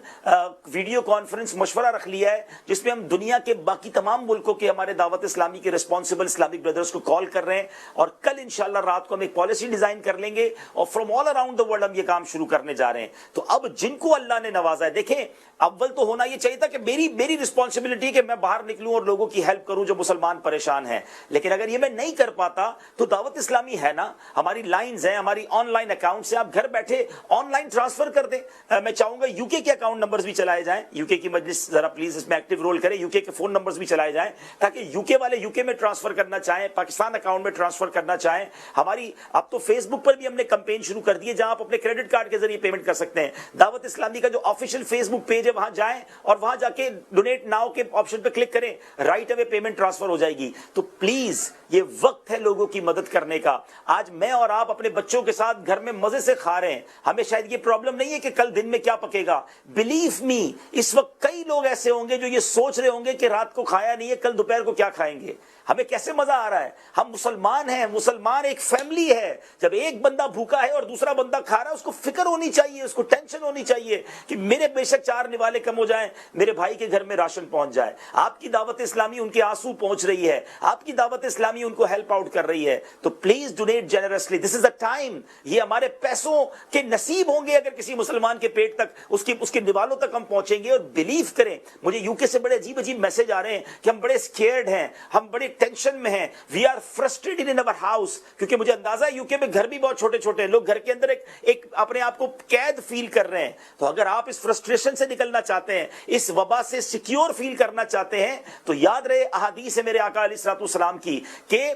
ویڈیو کانفرنس مشورہ رکھ لیا ہے جس میں ہم دنیا کے باقی تمام ملکوں کے ہمارے دعوت اسلامی کے ریسپانسبل اسلامک بردرز کو کال کر رہے ہیں, اور کل انشاءاللہ رات کو ہم ایک پالیسی ڈیزائن کر لیں گے اور from all around the world ہم یہ کام شروع کرنے جا رہے ہیں. تو اب جن کو اللہ نے نوازا ہے, دیکھیں اول تو ہونا یہ چاہیے تھا کہ میری رسپانسبلٹی کہ میں باہر نکلوں اور لوگوں کی ہیلپ کروں جو مسلمان پریشان ہیں, لیکن اگر یہ میں نہیں کر پاتا تو دعوت اسلامی ہے نا, ہماری لائنز ہیں, ہماری آن لائن اکاؤنٹس ہیں, آپ گھر بیٹھے آن لائن ٹرانسفر کر دیں. میں چاہوں گا یو کے اکاؤنٹ نمبرز بھی چلائے جائیں, یو کے کی مجلس ذرا پلیز اس میں ایکٹیو رول کرے, یو کے فون نمبرز بھی چلائے جائیں تاکہ یو کے والے یو کے میں ٹرانسفر کرنا چاہیں, پاکستان اکاؤنٹ میں ٹرانسفر کرنا چاہیں. ہماری اب تو فیس بک پر بھی ہم نے کمپین شروع کر دی ہے جہاں آپ اپنے کریڈٹ کارڈ کے ذریعے پیمنٹ کر سکتے ہیں. دعوت اسلامی کا جو آفیشیل فیس بک پیج ہے وہاں جائیں اور وہاں جا کے ڈونیٹ ناؤ کے آپشن پہ کلک کریں, رائٹ اوے پیمنٹ ٹرانسفر ہو جائے گی. تو پلیز یہ وقت ہے لوگوں کی مدد کرنے کا. آج میں اور آپ اپنے بچوں کے ساتھ گھر میں مزے سے کھا رہے ہیں, ہمیں شاید یہ پرابلم نہیں ہے کہ کل دن میں کیا پکے گا. بلیو می اس وقت کئی لوگ ایسے ہوں گے جو یہ سوچ رہے ہوں گے کہ رات کو کھایا نہیں ہے کل دوپہر کو کیا کھائیں گے. ہمیں کیسے مزہ آ رہا ہے, ہم مسلمان ہیں, مسلمان ایک فیملی ہے. جب ایک بندہ بھوکا ہے اور دوسرا بندہ کھا رہا ہے اس کو فکر ہونی چاہیے, اس کو ٹینشن ہونی چاہیے کہ میرے بے شک 4 نوالے کم ہو جائیں, میرے بھائی کے گھر میں راشن پہنچ جائے. آپ کی دعوت اسلامی ان کے آنسو پہنچ رہی ہے, آپ کی دعوت اسلامی ان کو ہیلپ آؤٹ کر رہی ہے. تو please donate generously, this is a time. یہ ہمارے پیسوں کے نصیب ہوں گے اگر کسی مسلمان کے پیٹ تک اس کے نوالوں تک ہم پہنچیں گے. اور بلیو کریں, مجھے یو کے سے بڑے عجیب عجیب میسج آ رہے ہیں کہ ہم بڑے اسکیئرڈ ہیں, ہم بڑے ٹینشن میں ہیں, وی آر فرسٹریٹڈ ان اور ہاؤس. کیونکہ مجھے اندازہ ہے یو کے میں گھر بھی بہت چھوٹے چھوٹے ہیں, لوگ گھر کے اندر ایک اپنے آپ کو قید فیل کر رہے ہیں. تو اگر آپ اس فرسٹریشن سے نکلنا چاہتے ہیں, اس وبا سے سیکیور فیل کرنا چاہتے ہیں, تو یاد رہے احادیث ہے میرے آقا علیہ الصلوۃ والسلام کی کہ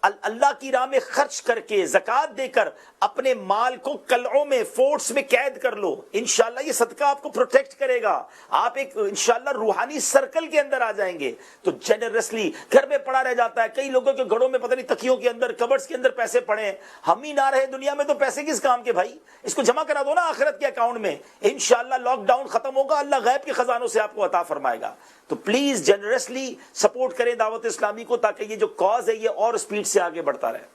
اللہ کی راہ میں خرچ کر کے زکوٰۃ دے کر اپنے مال کو قلعوں میں فورٹس میں قید کر لو. انشاءاللہ یہ صدقہ آپ کو پروٹیکٹ کرے گا, آپ ایک انشاءاللہ روحانی سرکل کے اندر آ جائیں گے. تو جنرسلی, گھر میں پڑا رہ جاتا ہے, کئی لوگوں کے گھروں میں پتہ نہیں تکیوں کے اندر کبرز کے اندر پیسے پڑے ہیں, ہم ہی نہ رہے دنیا میں تو پیسے کس کام کے بھائی, اس کو جمع کرا دو نا آخرت کے اکاؤنٹ میں. انشاءاللہ لاک ڈاؤن ختم ہوگا, اللہ غیب کے خزانوں سے آپ کو عطا فرمائے گا. تو پلیز جنرسلی سپورٹ کریں دعوت اسلامی کو تاکہ یہ جو کاز ہے یہ اور سپیڈ سے آگے بڑھتا رہے.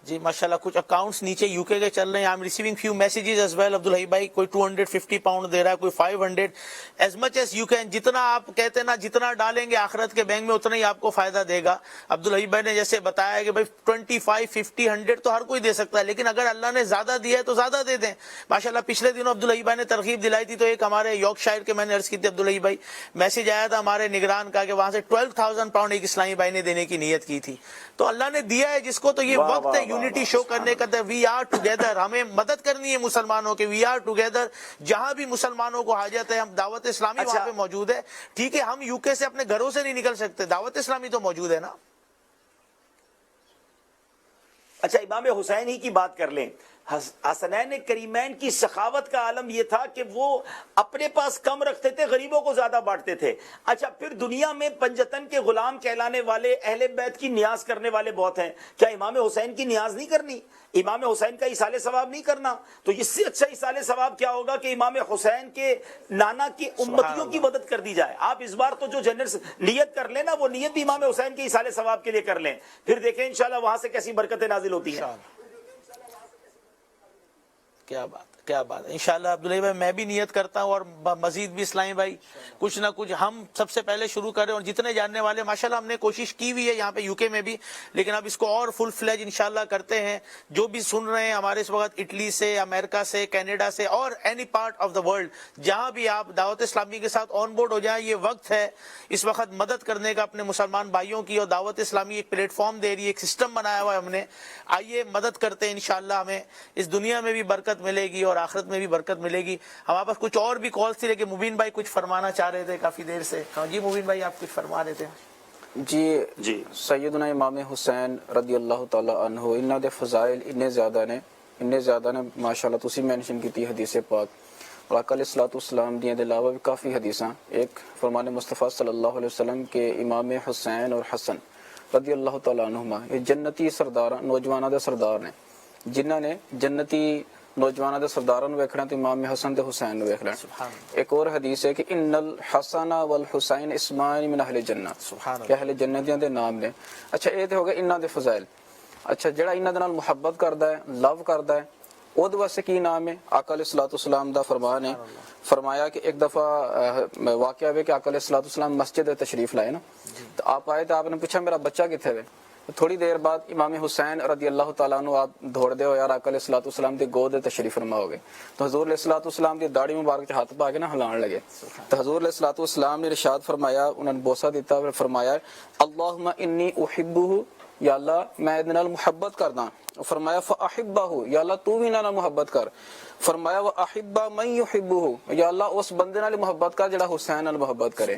جی ماشاءاللہ کچھ اکاؤنٹس نیچے یو کے چل رہے ہیں. I am receiving few messages as well. Abdul Hai بھائی کوئی 250 پاؤنڈ دے رہا ہے, کوئی 500, as much as you can. جتنا آپ کہتے ہیں نا, جتنا ڈالیں گے آخرت کے بینک میں اتنا ہی آپ کو فائدہ دے گا. عبدالحی بھائی نے جیسے بتایا کہ بھائی 25, 50, 100 تو ہر کوئی دے سکتا ہے, لیکن اگر اللہ نے زیادہ دیا ہے تو زیادہ دے دیں. ماشاءاللہ پچھلے دنوں عبدالحی بھائی نے ترغیب دلائی تھی, تو ایک ہمارے یارک شائر کے میں نے عرض کی تھی عبدالحی بھائی, میسج آیا تھا ہمارے نگران کا کہ وہاں سے 12,000 پاؤنڈ ایک اسلامی بھائی نے دینے کی نیت کی تھی. تو اللہ نے دیا ہے جس کو, تو یہ وقت ہے یونٹی شو کرنے کا. وی آر ٹوگیدر, ہمیں مدد کرنی ہے مسلمانوں کے. وی آر ٹوگیدر, جہاں بھی مسلمانوں کو حاجت ہے, ہم دعوت اسلامی وہاں پہ موجود ہے. ٹھیک ہے, ہم یو کے سے اپنے گھروں سے نہیں نکل سکتے, دعوت اسلامی تو موجود ہے نا. اچھا, امام حسین ہی کی بات کر لیں. حسنین کریمین کی سخاوت کا عالم یہ تھا کہ وہ اپنے پاس کم رکھتے تھے, غریبوں کو زیادہ بانٹتے تھے. اچھا, پھر دنیا میں پنجتن کے غلام کہلانے والے اہل بیت کی نیاز کرنے والے بہت ہیں. کیا امام حسین کی نیاز نہیں کرنی, امام حسین کا ایصال ثواب نہیں کرنا؟ تو اس سے اچھا ایصال ثواب کیا ہوگا کہ امام حسین کے نانا کی امتیوں کی مدد کر دی جائے. آپ اس بار تو جو جنرس نیت کر لیں نا, وہ نیت بھی امام حسین کے ایصال ثواب کے لیے کر لیں, پھر دیکھیں انشاءاللہ وہاں سے کیسی برکتیں نازل ہوتی ہیں. کیا بات کیا بات ہے. انشاءاللہ عبداللہ بھائی میں بھی نیت کرتا ہوں, اور مزید بھی اسلامی بھائی کچھ نہ کچھ ہم سب سے پہلے شروع کریں. اور جتنے جاننے والے ماشاءاللہ ہم نے کوشش کی ہوئی ہے یہاں پہ یو کے میں بھی, لیکن اب اس کو اور فل فلیج انشاءاللہ کرتے ہیں. جو بھی سن رہے ہیں ہمارے اس وقت اٹلی سے, امریکہ سے, کینیڈا سے, اور any part of the world, جہاں بھی آپ دعوت اسلامی کے ساتھ آن بورڈ ہو جائیں. یہ وقت ہے اس وقت مدد کرنے کا اپنے مسلمان بھائیوں کی, اور دعوت اسلامی ایک پلیٹ فارم دے رہی ہے, ایک سسٹم بنایا ہوا ہے ہم نے. آئیے مدد کرتے ہیں, انشاءاللہ ہمیں اس دنیا میں بھی برکت ملے گی اور آخرت میں بھی برکت ملے گی. ہمارے پاس کچھ اور بھی کالز تھی, لیکن مبین بھائی کچھ فرمانا چاہ رہے تھے کافی دیر سے. ہاں جی مبین بھائی آپ کچھ فرما رہے تھے. جی سیدنا امام حسین رضی اللہ تعالی عنہ, انہاں دے فضائل اننے زیادہ نے ماشاءاللہ تسی مینشن کیتی حدیث پاک, اور آقا علیہ الصلوۃ والسلام دیاں دے علاوہ بھی کافی حدیثاں. ایک فرمان مصطفیٰ صلی اللہ علیہ وسلم کے امام حسین اور حسن رضی اللہ تعالی عنہما یہ جنتی سردار, نوجواناں دے سردار نے, جنہاں نے جنتی نوجوانوں دے سرداراں نوں ویکھنا تے امام حسن تے حسین نوں ویکھ لینا. ایک اور حدیث ہے کہ ان الحسن والحسین اسمان من اہل جنہ, کہ اہل جنتیاں دے نام نے. اچھا یہ تے ہو گئے انہاں دے فضائل. اچھا جڑا انہاں دے نال محبت کردا ہے, لو کردا ہے, او دے واسطے کی نام ہے؟ آقا علیہ الصلوۃ والسلام دا فرمان ہے, فرمایا کہ ایک دفعہ واقعہ ہے کہ آقا علیہ الصلوۃ والسلام مسجد تشریف لائے نا, تو آپ آئے تو آپ نے پوچھا میرا بچہ کتنے ہے. تھوڑی دیر بعد امام حسین رضی اللہ تعالیٰ عنہ آپ دوڑ دے ہو یار آقا علیہ الصلوۃ والسلام دی گود تشریف فرما ہو گئے. تو حضور علیہ الصلوۃ والسلام دی داڑھی مبارک ہاتھ پا کے نا ہلان لگے. تو حضور علیہ الصلوۃ والسلام نے ارشاد فرمایا, انہوں نے بوسہ دیتا, فرمایا اللہم انی احبہ یا اللہ میں دے نال محبت کردا. فرمایا فاحبہ یا اللہ تو بھی انہاں نال محبت کر. فرمایا واحب من یحبہ یا اللہ اس بندے نال محبت کر جڑا حسین نال محبت کرے.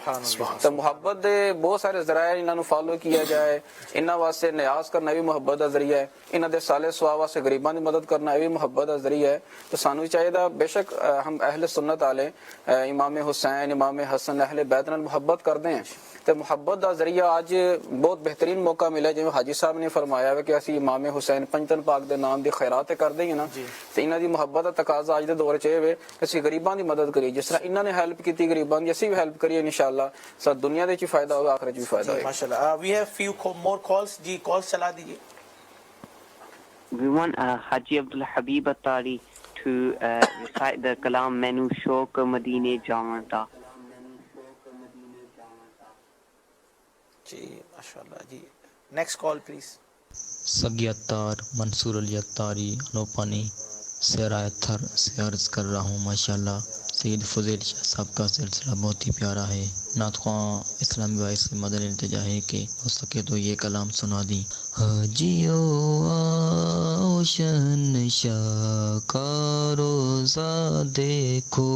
تو محبت دے بہت سارے ذرائع انہاں نو فالو کیا جائے. انہاں واسطے نیاز کرنا بھی محبت دا ذریعہ ہے. انہاں دے صالح سوا واسطے غریباں دی مدد کرنا بھی محبت دا ذریعہ ہے. تو سانو چاہیے بے شک ہم اہل سنت والے امام حسین امام حسن اہل بیت نال محبت کرتے ہیں. تو محبت دا ذریعہ آج بہت بہترین موقع ملا جی حاجی صاحب نے فرمایا ہے کہ اسی امام حسین پنجتن پاک دے نام دی خیرات کردے ہیں نا. تو انہاں دی محبت دا تقاضا اج دے دور چ ہے کہ اسی غریباں دی مدد کریے. جس طرح انہاں نے ہیلپ کیتی غریباں دی اسی بھی ہیلپ کریے انشاءاللہ. سب دنیا دے چ فائدہ ہوگا آخرت بھی فائدہ ہوگا ماشاءاللہ. We have few more calls. جی کالز چلا دیجیے. We want Haji Abdul Habib Attari to recite the Kalam Menu Shok Madine Jawan da. جی ماشاءاللہ. جی نیکسٹ کال پلیز. سگی اتار منصور علی اتاری انوپانی سیرائے تھر سے عرض کر رہا ہوں. ماشاءاللہ سید فضیل شاہ صاحب کا سلسلہ بہت ہی پیارا ہے. نعت خواں اسلامی بھائی سے مدن التجا ہے کہ ہو سکے تو یہ کلام سنا دی. حاجیو آؤ شہنشاہ کا روزہ دیکھو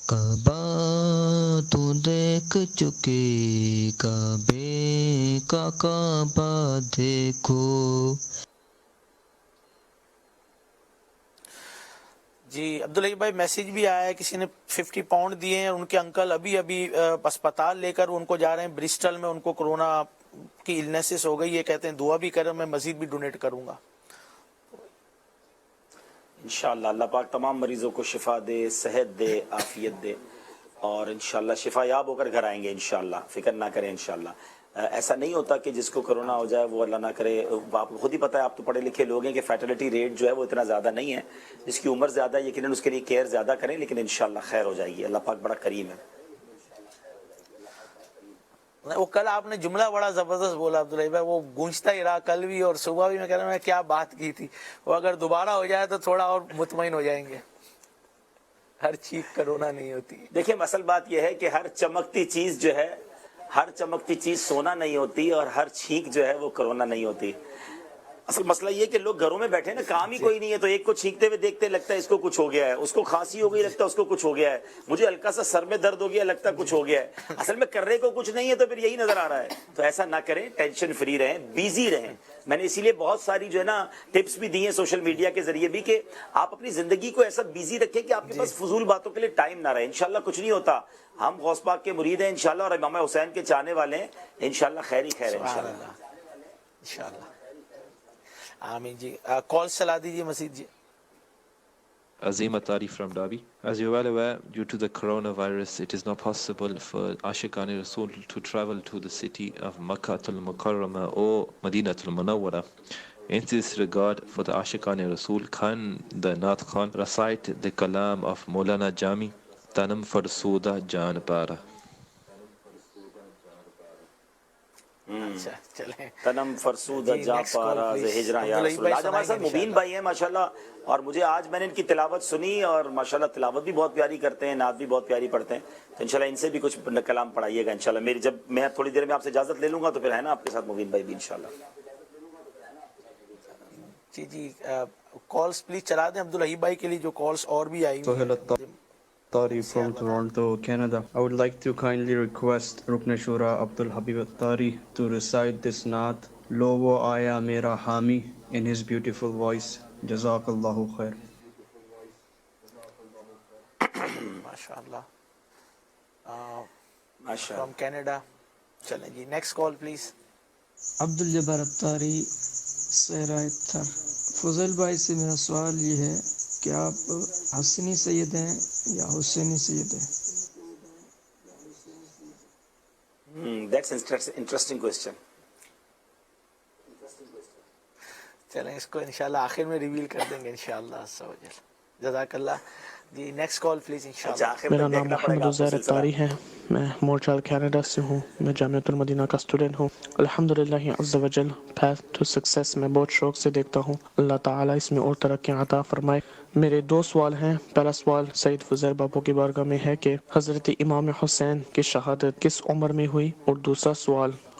کعبہ تو دیکھ چکے کعبے کا کعبہ دیکھو. جی عبداللہ بھائی میسیج بھی آیا ہے کسی نے 50 پاؤنڈ دیے ہیں. ان کے انکل ابھی اسپتال لے کر ان کو جا رہے ہیں برسٹل میں. ان کو کرونا کی النیسس ہو گئی. یہ کہتے ہیں دعا بھی کریں میں مزید بھی ڈونیٹ کروں گا. انشاءاللہ اللہ پاک تمام مریضوں کو شفا دے صحت دے عافیت دے اور انشاءاللہ شفا یاب ہو کر گھر آئیں گے انشاءاللہ. فکر نہ کریں انشاءاللہ. ایسا نہیں ہوتا کہ جس کو کرونا ہو جائے وہ اللہ نہ کرے. آپ کو خود ہی پتہ ہے آپ تو پڑھے لکھے لوگ ہیں کہ فیٹلٹی ریٹ جو ہے وہ اتنا زیادہ نہیں ہے. جس کی عمر زیادہ ہے یقیناً اس کے لیے کیئر زیادہ کریں لیکن انشاءاللہ خیر ہو جائے گی. اللہ پاک بڑا کریم ہے. وہ کل آپ نے جملہ بڑا زبردست بولا عبداللہ بھائی. وہ گونجتا ہی رہا کل بھی اور صبح بھی. میں کہہ رہا ہوں میں کیا بات کی تھی. وہ اگر دوبارہ ہو جائے تو تھوڑا اور مطمئن ہو جائیں گے. ہر چیز کرونا نہیں ہوتی. دیکھیں اصل بات یہ ہے کہ ہر چمکتی چیز جو ہے ہر چمکتی چیز سونا نہیں ہوتی اور ہر چھینک جو ہے وہ کرونا نہیں ہوتی. اصل مسئلہ یہ کہ لوگ گھروں میں بیٹھے نا کام ہی کوئی نہیں ہے تو ایک کو چھینکتے ہوئے دیکھتے لگتا ہے اس کو کچھ ہو گیا ہے. اس کو کھانسی ہو گئی لگتا ہے اس کو کچھ ہو گیا ہے. مجھے ہلکا سا سر میں درد ہو گیا لگتا ہے کچھ ہو گیا ہے. اصل میں کر رہے کو کچھ نہیں ہے تو پھر یہی نظر آ رہا ہے. تو ایسا نہ کریں. ٹینشن فری رہیں بیزی رہیں. میں نے اسی لیے بہت ساری جو ہے نا ٹپس بھی دی ہیں سوشل میڈیا کے ذریعے بھی کہ آپ اپنی زندگی کو ایسا بیزی رکھیں کہ آپ کے پاس فضول باتوں کے لیے ٹائم نہ رہے. انشاءاللہ کچھ نہیں ہوتا. ہم غوث پاک کے مرید ہیں انشاءاللہ اور امام حسین کے چاہنے والے ہیں. انشاءاللہ خیر ہی خیر ہے انشاءاللہ. آمین. جی کال چلا دیجیے مسجد جی. Azim Attari from Dhabi. As you are well aware, due to the coronavirus, it is not possible for Ashiqan Rasul to travel to the city of Makkah al-Mukarramah or Madinah al-Munawwara. In this regard, for the Ashiqan Rasul, can the Naat Khan recite the kalam of Maulana Jami, Tanam Farsuda Jan Para? تنم فرسودہ جا پارا ہجراں یا رسول اللہ. آج ہمارے ساتھ مبین بھائی ہیں ماشاءاللہ اور مجھے آج میں نے ان کی تلاوت سنی اور ماشاءاللہ تلاوت بھی بہت پیاری کرتے ہیں نعت بھی بہت پیاری پڑھتے ہیں. تو انشاءاللہ ان سے بھی کچھ کلام پڑھائیے گا انشاءاللہ. میری جب میں تھوڑی دیر میں آپ سے اجازت لے لوں گا تو پھر ہے نا آپ کے ساتھ مبین بھائی بھی انشاءاللہ. جی جی کالز پلیز چلا دیں عبدالحیب بھائی کے لیے جو کالز اور بھی آئی ہوئی. Attari from Toronto, Canada. I would like to kindly request Rukn Shura Abdul Habib Attari to recite this naat Lo wo aaya mera hami in his beautiful voice. Jazakallahu khair. MashaAllah. From Canada. چلیں جی next call please. Abdul Jabbar اتاری سہرائے تھر. فضل بھائی سے میرا سوال یہ ہے کہ آپ حسنی سید ہیں یا حسینی سید ہیں؟ That's interesting question. چلیں اس کو انشاءاللہ آخر میں ریویل کر دیں گے انشاءاللہ عز و جل. جزاک اللہ. جی نیکسٹ کال پلیز انشاءاللہ. میرا نام محمد عزیر اتاری ہے. میں مورچال کینیڈا سے ہوں. میں جامعۃ المدینہ کا اسٹوڈنٹ ہوں. الحمدللہ عز و جل پاتھ ٹو سکسیس میں بہت شوق سے دیکھتا ہوں. اللہ تعالیٰ اس میں اور ترقی عطا فرمائے. میرے دو سوال ہیں. پہلا سوال سید فضیل بابو کی بارگاہ میں ہے کہ حضرت امام حسین کی شہادت کس عمر میں ہوئی؟ اور دوسرا سوال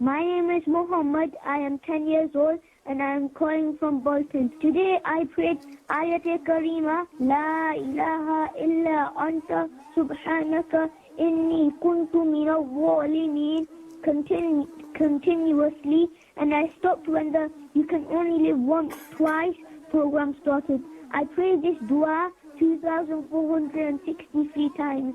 My name is Muhammad. I am 10 years old and I am calling from Bolton. Today I prayed Ayat Karima, La ilaha illa anta subhanaka inni kuntu minal zalimin continuously, and I stopped when the you can only live once twice program started. I prayed this dua 2,463 times.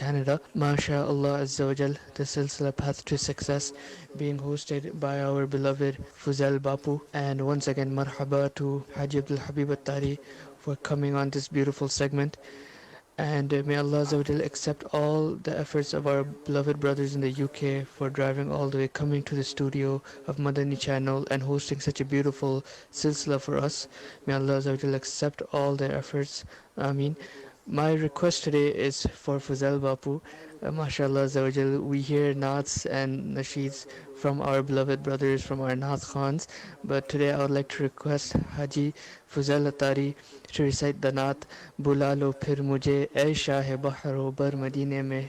Canada. MashaAllah Azza wa Jal, the Silsila Path to Success being hosted by our beloved Fuzail Bapu. And once again, marhaba to Haji Abdul Habib Attari for coming on this beautiful segment. And may Allah Azza wa Jal accept all the efforts of our beloved brothers in the UK for driving all the way, coming to the studio of Madani Channel and hosting such a beautiful silsila for us. May Allah Azza wa Jal accept all their efforts. Ameen. My request today is for Fuzail Bapu. MashaAllah Azza wa Jal, we hear naats and nasheeds from our beloved brothers, from our naat khans. But today I would like to request Haji Fuzail Attari to recite the naat Bula lo phir mujhe ay shah bahro bar madine mein,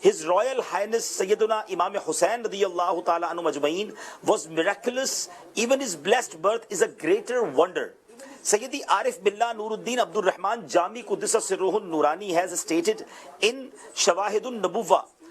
His Royal Highness Sayyiduna Imam Hussain radiyallahu ta'ala anhu majma'in was miraculous. Even his blessed birth is a greater wonder. Sayyidi Arif Billah Nuruddin Abdul Rahman Jami Quddisa Sirruhun Nurani has stated in Shawahidun Nabuwa,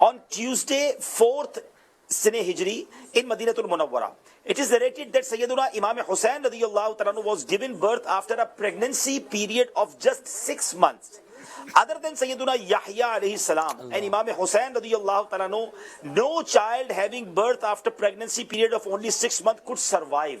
On Tuesday 4th Sine Hijri in Madinatul Munawwara, it is narrated that Sayyiduna Imam Hussain radiyallahu ta'ala was given birth after a pregnancy period of just 6 months. Other than Sayyiduna Yahya alayhi salam and Imam Hussain radiyallahu ta'ala, no child having birth after pregnancy period of only 6 months could survive.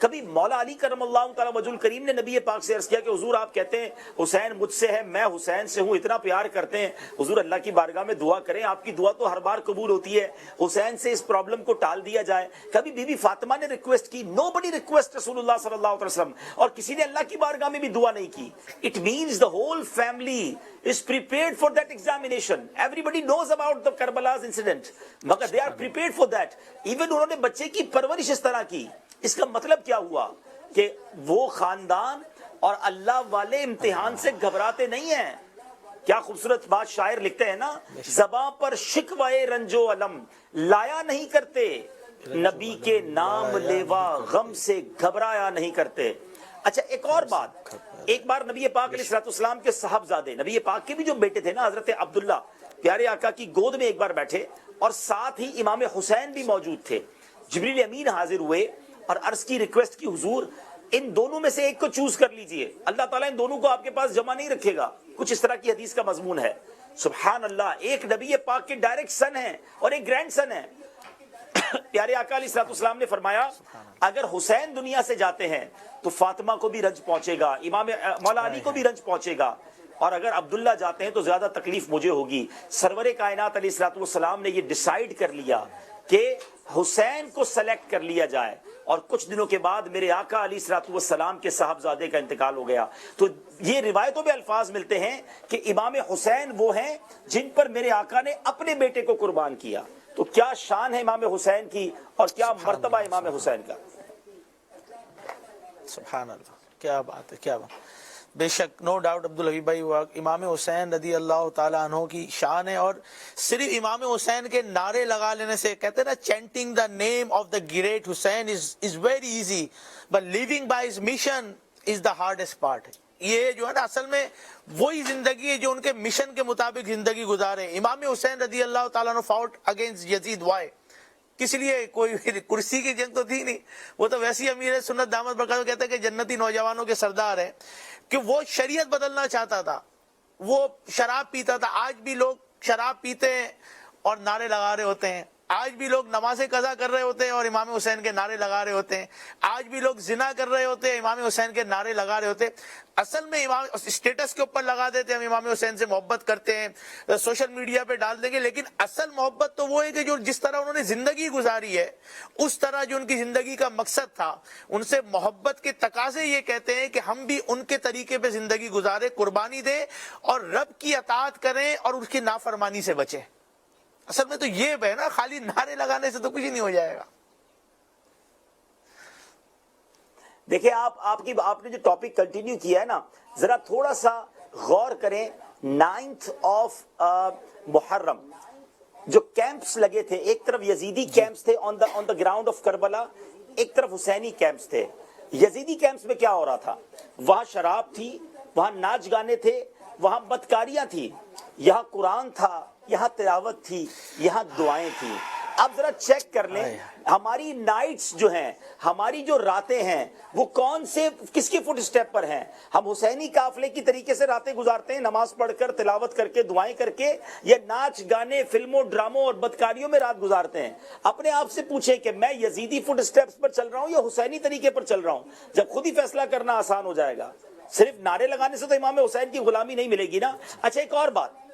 کبھی مولا علی کرم اللہ تعالی وجہ کریم نے نبی پاک سے عرض کیا کہ حضور آپ کہتے ہیں حسین مجھ سے ہے، میں حسین سے ہوں، اتنا پیار کرتے ہیں، حضور اللہ کی بارگاہ میں دعا کریں، آپ کی دعا تو ہر بار قبول ہوتی ہے، حسین سے اس پرابلم کو ٹال دیا جائے۔ کبھی بی بی فاطمہ نے ریکویسٹ کی، نو بڈی ریکویسٹ رسول اللہ صلی اللہ علیہ وسلم، اور کسی نے اللہ کی بارگاہ میں بھی دعا نہیں کی۔ It means the whole family is prepared for that examination. Everybody knows about the Karbala's incident, مگر they are prepared for that. Even انہوں نے بچے کی پرورش اس طرح کی۔ اس کا مطلب کیا ہوا کہ وہ خاندان اور اللہ والے امتحان سے گھبراتے نہیں ہیں۔ کیا خوبصورت بات شاعر لکھتے ہیں نا، زباں پر شکوائے رنج و علم لایا نہیں کرتے، نبی کے نام لیوا غم سے گھبرایا نہیں کرتے۔ اچھا ایک اور بات، ایک بار نبی پاک علیہ الصلوۃ والسلام کے صاحبزادے، نبی پاک کے بھی جو بیٹے تھے نا، حضرت عبداللہ پیارے آقا کی گود میں ایک بار بیٹھے، اور ساتھ ہی امام حسین بھی موجود تھے۔ جبریل امین حاضر ہوئے اور عرض کی ریکویسٹ کی، حضور ان دونوں میں سے ایک کو چوز کر لیجئے، اللہ تعالیٰ ان دونوں کو آپ کے پاس جمع نہیں رکھے گا۔ کچھ اس طرح کی حدیث کا مضمون ہے۔ سبحان اللہ، ایک نبی پاک کے ڈائریکٹ سن ہیں اور ایک گرینڈ سن ہیں۔ پیارے آقا علیہ الصلوۃ والسلام نے فرمایا اگر حسین دنیا سے جاتے ہیں تو فاطمہ کو بھی رنج پہنچے گا، امام مولا علی کو بھی رنج پہنچے گا، اور اگر عبداللہ جاتے ہیں تو زیادہ تکلیف مجھے ہوگی۔ سرور کائنات علیہ الصلوۃ والسلام نے یہ ڈیسائیڈ کر لیا کہ حسین کو سلیکٹ کر لیا جائے، اور کچھ دنوں کے بعد میرے آقا علیہ الصلوۃ والسلام کے صاحبزادے کا انتقال ہو گیا۔ تو یہ روایتوں میں الفاظ ملتے ہیں کہ امام حسین وہ ہیں جن پر میرے آقا نے اپنے بیٹے کو قربان کیا۔ تو کیا شان ہے امام حسین کی اور کیا مرتبہ امام حسین کا۔ سبحان اللہ، کیا بات ہے، کیا بات۔ بے شک نو ڈاؤٹ عبدالحبیب بھائی، امام حسین رضی اللہ تعالیٰ عنہ کی شان ہے، اور صرف امام حسین کے نعرے لگا لینے سے، کہتے ہیں نا chanting the name of the great Hussain is very easy but living by his mission is the hardest part. یہ جو ہے نا اصل میں وہی زندگی ہے جو ان کے مشن کے مطابق زندگی گزارے۔ امام حسین رضی اللہ تعالیٰ عنہ فاؤٹ اگینسٹ یزید، وائی؟ کس لیے؟ کوئی کرسی کی جنگ تو تھی نہیں، وہ تو ویسی امیر سنت دامت برکاتہ کہتے ہیں کہ جنتی نوجوانوں کے سردار ہے، کہ وہ شریعت بدلنا چاہتا تھا، وہ شراب پیتا تھا۔ آج بھی لوگ شراب پیتے ہیں اور نعرے لگا رہے ہوتے ہیں، آج بھی لوگ نماز قضا کر رہے ہوتے ہیں اور امام حسین کے نعرے لگا رہے ہوتے ہیں، آج بھی لوگ زنا کر رہے ہوتے ہیں، امام حسین کے نعرے لگا رہے ہوتے ہیں۔ اصل میں امام اسٹیٹس کے اوپر لگا دیتے ہیں ہم امام حسین سے محبت کرتے ہیں، سوشل میڈیا پہ ڈال دیں گے، لیکن اصل محبت تو وہ ہے کہ جو جس طرح انہوں نے زندگی گزاری ہے، اس طرح جو ان کی زندگی کا مقصد تھا، ان سے محبت کے تقاضے یہ کہتے ہیں کہ ہم بھی ان کے طریقے پہ زندگی گزارے، قربانی دیں اور رب کی اطاعت کریں اور اس کی نافرمانی سے بچیں۔ اصل میں تو یہ ہے نا، خالی نعرے لگانے سے تو کچھ ہی نہیں ہو جائے گا۔ دیکھیں آپ نے جو ٹاپک کنٹینیو کیا ہے نا، ذرا تھوڑا سا غور کریں۔ 9th آف محرم جو کیمپس لگے تھے، ایک طرف یزیدی کیمپس تھے آن دا گراؤنڈ آف کربلا، ایک طرف حسینی کیمپس تھے۔ یزیدی کیمپس میں کیا ہو رہا تھا؟ وہاں شراب تھی، وہاں ناچ گانے تھے، وہاں بدکاریاں تھی، یہاں قرآن تھا، یہاں تلاوت تھی، یہاں دعائیں تھیں۔ اب ذرا چیک کر لیں ہماری نائٹس جو ہیں، ہماری جو راتیں ہیں، وہ کون سے کس کی فٹ سٹیپ پر ہیں؟ ہم حسینی قافلے کی طریقے سے راتیں گزارتے ہیں، نماز پڑھ کر، تلاوت کر کے، دعائیں کر کے، یا ناچ گانے، فلموں، ڈراموں اور بدکاریوں میں رات گزارتے ہیں؟ اپنے آپ سے پوچھیں کہ میں یزیدی فٹ سٹیپس پر چل رہا ہوں یا حسینی طریقے پر چل رہا ہوں؟ جب خود ہی فیصلہ کرنا آسان ہو جائے گا۔ صرف نعرے لگانے سے تو امام حسین کی غلامی نہیں ملے گی نا۔ اچھا ایک اور بات،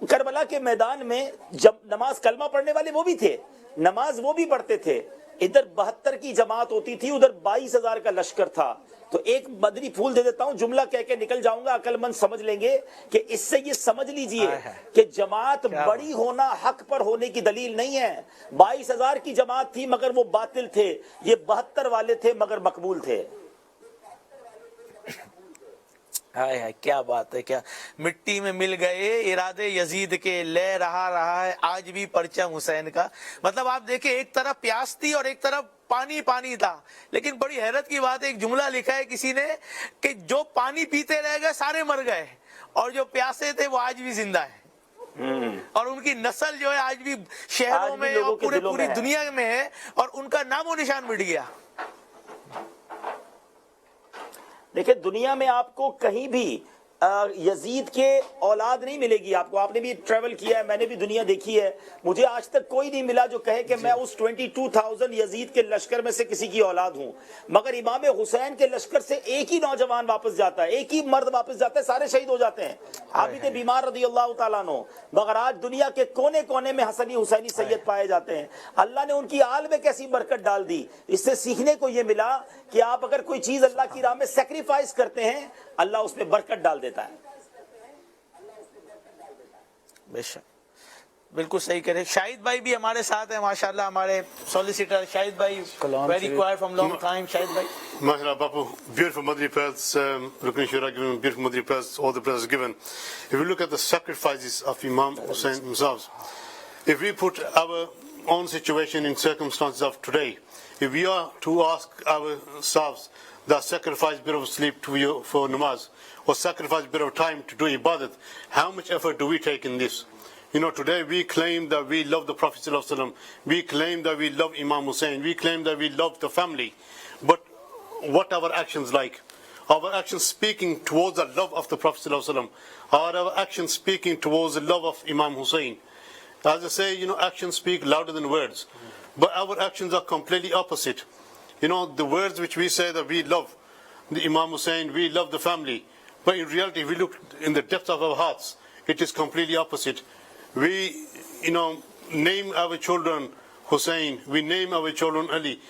کربلا کے میدان میں جب نماز، کلمہ پڑھنے والے وہ بھی تھے، نماز وہ بھی پڑھتے تھے، ادھر 72 کی جماعت ہوتی تھی، ادھر 22,000 کا لشکر تھا۔ تو ایک بدری پھول دے دیتا ہوں، جملہ کہہ کے نکل جاؤں گا، عقل مند سمجھ لیں گے کہ اس سے یہ سمجھ لیجئے کہ جماعت بڑی ہونا حق پر ہونے کی دلیل نہیں ہے۔ 22,000 کی جماعت تھی مگر وہ باطل تھے، یہ 72 والے تھے مگر مقبول تھے۔ ہائے ہائے کیا بات ہے، کیا مٹی میں مل گئے ارادے یزید کے، لے رہا ہے آج بھی پرچم حسین کا۔ مطلب آپ دیکھیں، ایک طرف پیاس تھی اور ایک طرف پانی پانی تھا، لیکن بڑی حیرت کی بات ہے، ایک جملہ لکھا ہے کسی نے کہ جو پانی پیتے رہ گئے سارے مر گئے، اور جو پیاسے تھے وہ آج بھی زندہ ہیں، اور ان کی نسل جو ہے آج بھی شہروں میں اور پوری دنیا میں ہے، اور ان کا نام و نشان مٹ گیا۔ دیکھیں دنیا میں آپ کو کہیں بھی یزید کے اولاد نہیں ملے گی آپ کو. آپ نے بھی ٹریول کیا ہے, میں نے بھی دنیا دیکھی ہے, مجھے آج تک کوئی نہیں ملا جو کہے کہ میں اس 22,000 یزید کے لشکر میں سے کسی کی اولاد ہوں. مگر امام حسین کے لشکر سے ایک ہی نوجوان واپس جاتا ہے, ایک ہی مرد واپس جاتا ہے, سارے شہید ہو جاتے ہیں. عابد بیمار رضی اللہ تعالیٰ عنہ. مگر آج دنیا کے کونے کونے میں حسنی حسینی سید پائے جاتے ہیں. اللہ نے ان کی آل میں کیسی برکت ڈال دی. اس سے سیکھنے کو یہ ملا کہ آپ اگر کوئی چیز اللہ کی راہ میں سیکریفائس کرتے ہیں, اللہ اس میں برکت ڈال دیتا ہے. بے شک بالکل صحیح کہہ رہے. شاہد بھائی بھی ہمارے ساتھ ہیں ماشاءاللہ, ہمارے سولیسیٹر شاہد بھائی, very quiet from long time. Shahid بھائی MashaAllah, Bapu, beautiful Madri prayers, Rukn Shura given, beautiful Madri prayers, all the prayers given. If we look at the sacrifices of Imam Hussein themselves, if we put our own situation in circumstances of today, if we are to ask ourselves that sacrifice a bit of sleep for namaz, or sacrifice a bit of time to do ibadat, how much effort do we take in this? You know, today we claim that we love the Prophet ﷺ, we claim that we love Imam Hussein, we claim that we love the family, but what are our actions like? Are our actions speaking towards the love of the Prophet ﷺ? Are our actions speaking towards the love of Imam Hussein? As I say, you know, actions speak louder than words, but our actions are completely opposite. You know, the words which we say that we love the Imam Hussein, we love the family, but in reality, if we look in the depths of our hearts, it is completely opposite. We, you know, name our children Hussein, we name our children Ali,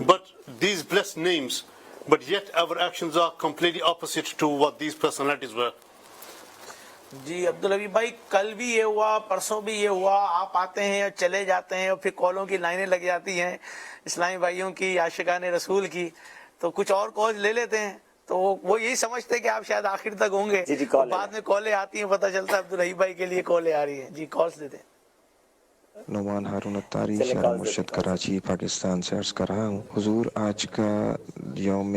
but these blessed names, but yet our actions are completely opposite to what these personalities were. جی عبدالحبیب بھائی, کل بھی یہ ہوا, پرسوں بھی یہ ہوا, آپ آتے ہیں اور چلے جاتے ہیں اور پھر کالوں کی لائنیں لگ جاتی ہیں اسلامی بھائیوں کی, عاشقان رسول کی, تو کچھ اور کال لے لیتے ہیں, تو وہ یہی سمجھتے ہیں کہ آپ شاید آخر تک ہوں گے, بعد میں کالیں آتی ہیں, پتہ چلتا ہے عبدالحبیب بھائی کے لیے کالیں آ رہی ہیں. جی کالز دیتے ہیں. نعمان ہارون الطاری, شہر مرشد کراچی پاکستان سے عرض کر رہا ہوں. حضور, آج کا یوم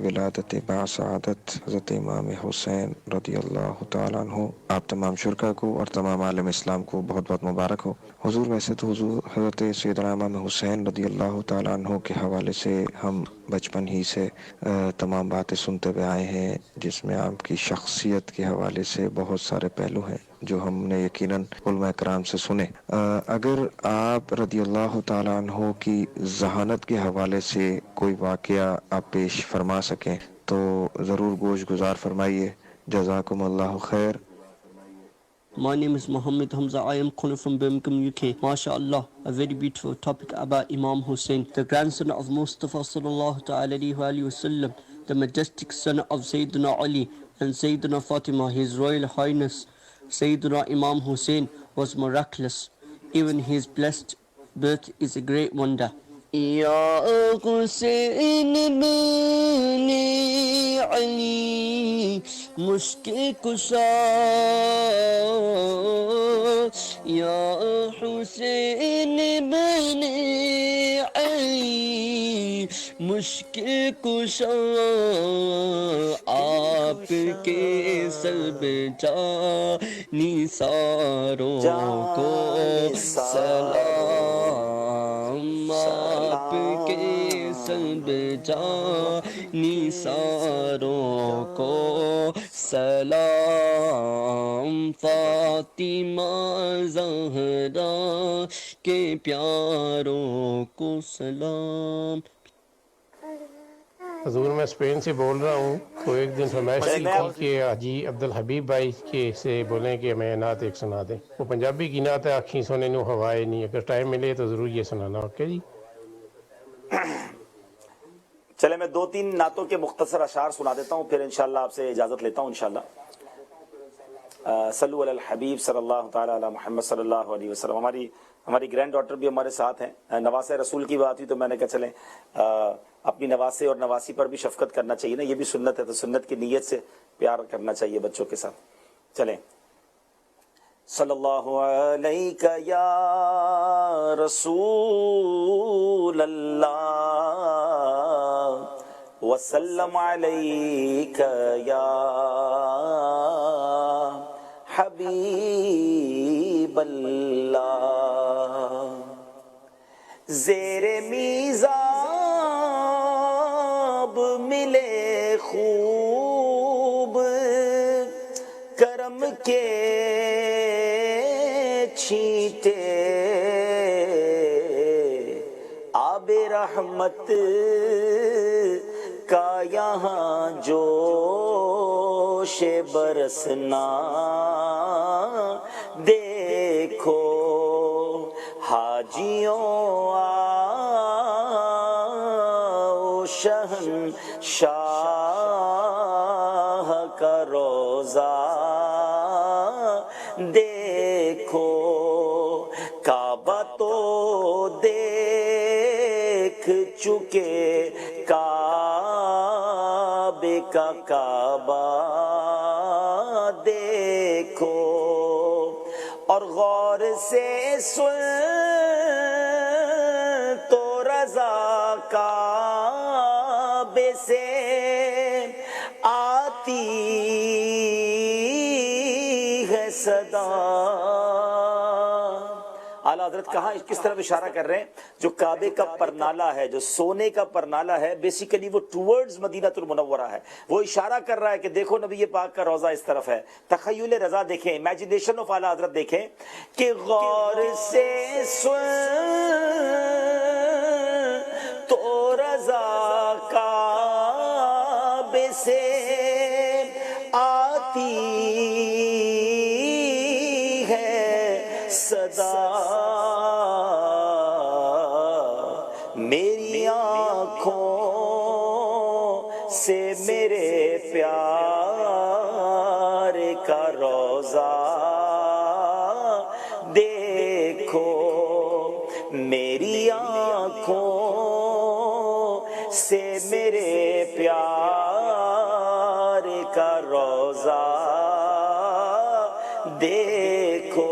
ولادت باسعادت حضرت امام حسین رضی اللہ تعالیٰ عنہ آپ تمام شرکا کو اور تمام عالم اسلام کو بہت بہت مبارک ہو. حضور, ویسے تو حضور حضرت سیدنا امام حسین رضی اللہ تعالیٰ عنہ کے حوالے سے ہم بچپن ہی سے تمام باتیں سنتے ہوئے آئے ہیں, جس میں آپ کی شخصیت کے حوالے سے بہت سارے پہلو ہیں جو ہم نے یقیناً علماء کرام سے سنے. اگر آپ رضی اللہ تعالیٰ عنہ کی ذہانت کے حوالے سے کوئی واقعہ آپ پیش فرما سکیں تو ضرور گوش گزار فرمائیے. جزاکم اللہ خیر. My name is Mohammed Hamza. I am calling from Birmingham, UK. MashaAllah, a very beautiful topic about Imam Hussein, the grandson of Mustafa sallallahu ta'ala alayhi wa sallam, the majestic son of Sayyidina Ali and Sayyidina Fatima. His Royal Highness Sayyidina Imam Hussein was miraculous. Even his blessed birth is a great wonder. Ya Hussein bin Ali mushkil kusha, Ya Hussein bin Ali mushkil kusha, آپ کے سلب جانی ساروں کو سلام, آپ کے سلب جانی ساروں کو سلام, فاطمہ زہرا کے پیاروں کو سلام. حضور, میں اسپین سے بول رہا ہوں. تو ایک دن فرمائش کی کہ حاجی عبدالحبیب بھائی کے سے بولیں کہ میں نعت ایک سنا دیں. وہ پنجابی کی نعت ہے, آنکھیں سونے نو ہوائے نہیں. اگر ٹائم ملے تو ضرور یہ سنانا. اوکے جی. چلے میں 2-3 نعتوں کے مختصر اشعار سنا دیتا ہوں, پھر انشاءاللہ آپ سے اجازت لیتا ہوں انشاءاللہ. صلو علی الحبیب صلی اللہ تعالی علی محمد صلی اللہ علیہ وسلم. ہماری گرینڈ ڈاٹر بھی ہمارے ساتھ ہیں. نواس رسول کی بات ہوئی تو میں نے کہا چلیں اپنی نواسے اور نواسی پر بھی شفقت کرنا چاہیے نا, یہ بھی سنت ہے, تو سنت کی نیت سے پیار کرنا چاہیے بچوں کے ساتھ. چلیں. صلی اللہ علیہ یا رسول اللہ وسلم علیک یا حبیب اللہ. زیر میزاب ملے خوب کے چھینٹے آب رحمت کا یہاں جوش برسنا دیکھو حاجیوں آؤ شہنشاہ کا روزہ دیکھو کعبہ تو دیکھ چکے کعبے کا کعبہ دیکھو اور غور سے سن تو رضا کعبے سے آتی ہے صدا. اعلیٰ حضرت کہاں کس طرف اشارہ کر رہے ہیں؟ جو کعبے کا پرنالہ ہے، جو سونے کا پرنالہ ہے، بیسیکلی وہ ٹورڈز مدینہ المنورہ ہے. وہ اشارہ کر رہا ہے کہ دیکھو نبی پاک کا روضہ اس طرف ہے. تخیل رضا دیکھیں، امیجینیشن آف اعلیٰ حضرت دیکھیں کہ غور سے سن تو رضا کعبے سے آتی ہے صدا. میری آنکھوں سے میرے پیار کا روضہ دیکھو، میری آنکھوں سے میرے پیار کا روضہ دیکھو.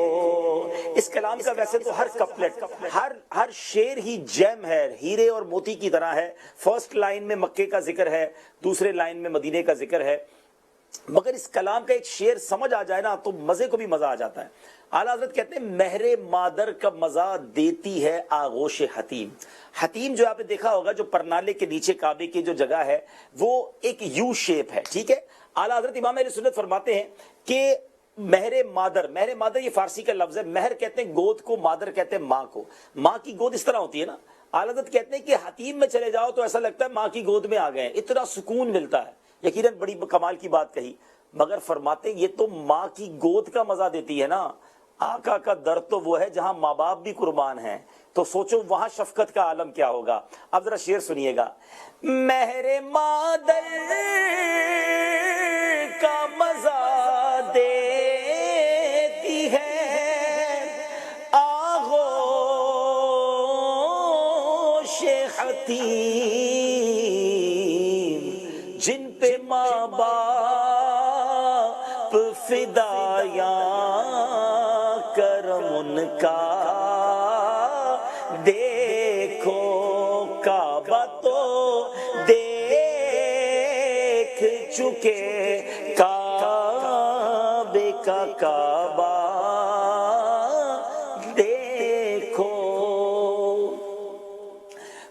اس کلام کا ویسے تو ہر کپلٹ، ہر شعر ہی جیم ہے، ہیرے اور موتی کی طرح ہے. فرسٹ لائن میں مکے کا ذکر ہے، دوسرے لائن میں مدینے کا ذکر ہے، مگر اس کلام کا ایک شعر سمجھ آ جائے نا تو مزے کو بھی مزہ آ جاتا ہے. اعلیٰ حضرت کہتے ہیں مہر مادر کا مزہ دیتی ہے آغوش حتیم. حتیم جو آپ نے دیکھا ہوگا، جو پرنالے کے نیچے کعبے کی جو جگہ ہے وہ ایک یو شیپ ہے، ٹھیک ہے. اعلیٰ حضرت امام اہل سنت فرماتے ہیں کہ مہر مادر یہ فارسی کا لفظ ہے. مہر کہتے ہیں گود کو، مادر کہتے ہیں ماں کو. ماں کی گود اس طرح ہوتی ہے نا. اعلیٰ حضرت کہتے ہیں کہ حتیم میں چلے جاؤ تو ایسا لگتا ہے ماں کی گود میں آ گئے، اتنا سکون ملتا ہے. یقیناً بڑی کمال کی بات کہی، مگر فرماتے ہیں یہ تو ماں کی گود کا مزہ دیتی ہے نا. آقا کا در تو وہ ہے جہاں ماں باپ بھی قربان ہیں، تو سوچو وہاں شفقت کا عالم کیا ہوگا. اب ذرا شعر سنیے گا. مہر مادر کا مزہ دیتی ہے آغوش حتیم، جن پہ ماں باپ فدایاں کرم ان کا دیکھو. کعبہ تو دیکھ چکے کعبے کا کعبہ دیکھو.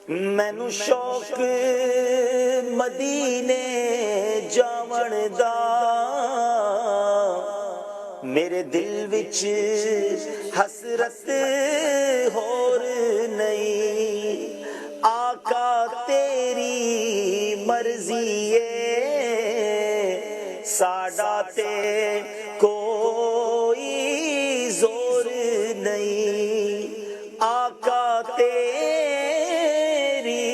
مینو شوق مدینے جاون دا، میرے دل وچ حسرت ہور نہیں. آقا تیری مرضی ہے ساڈا تے کوئی زور نہیں. آقا تیری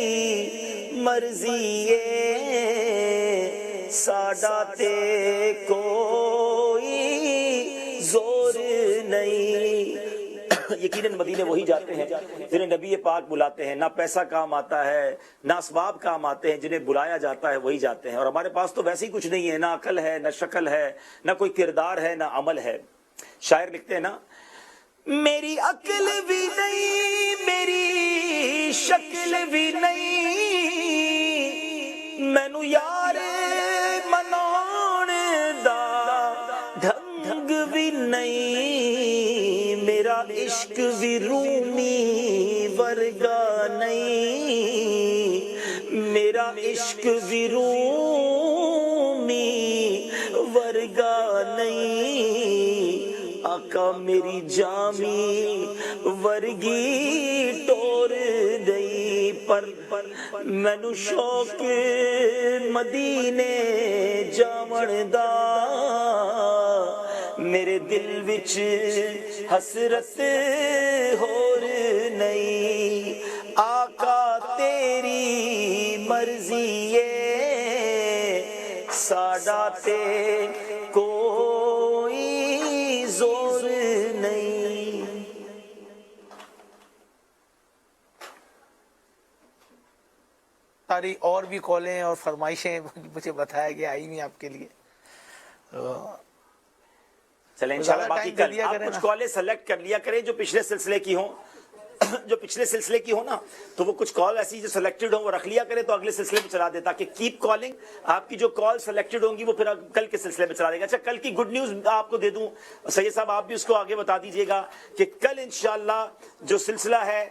مرضی ہے ساڈا تے کوئی زور نہیں. یقیناً مدینے وہی جاتے ہیں جنہیں نبی پاک بلاتے ہیں. نہ پیسہ کام آتا ہے، نہ اسباب کام آتے ہیں، جنہیں بلایا جاتا ہے وہی جاتے ہیں. اور ہمارے پاس تو ویسے ہی کچھ نہیں ہے، نہ عقل ہے، نہ شکل ہے، نہ کوئی کردار ہے، نہ عمل ہے. شاعر لکھتے ہیں نا، میری عقل بھی نہیں، میری شکل بھی نہیں، مینو یار مناؤن دا ڈھنگ بھی نہیں، میرا عشق بھی رومی ورگا نہیں، میرا عشق بھی رومی ورگا نہیں. میری جامی ورگی ٹور دئی پر مینو شوق مدینے جاون دا میرے دل وچ حسرت ہور نہیں آقا تیری مرضی ہے ساڈا تے کوئی زور نہیں. ساری اور بھی کالیں اور فرمائشیں مجھے بتایا گیا آئی نہیں آپ کے لیے. چلیں انشاءاللہ باقی کل آپ کچھ کالیں سلیکٹ کر لیا کریں جو پچھلے سلسلے کی ہوں نا تو وہ کچھ کال ایسی جو سلیکٹڈ ہوں وہ رکھ لیا کریں تو اگلے سلسلے میں چلا دیتا کہ کیپ کالنگ آپ کی جو کال سلیکٹڈ ہوں گی وہ پھر کل کے سلسلے میں چلا دے گا. اچھا کل کی گڈ نیوز آپ کو دے دوں سید صاحب آپ بھی اس کو آگے بتا دیجئے گا کہ کل انشاءاللہ جو سلسلہ ہے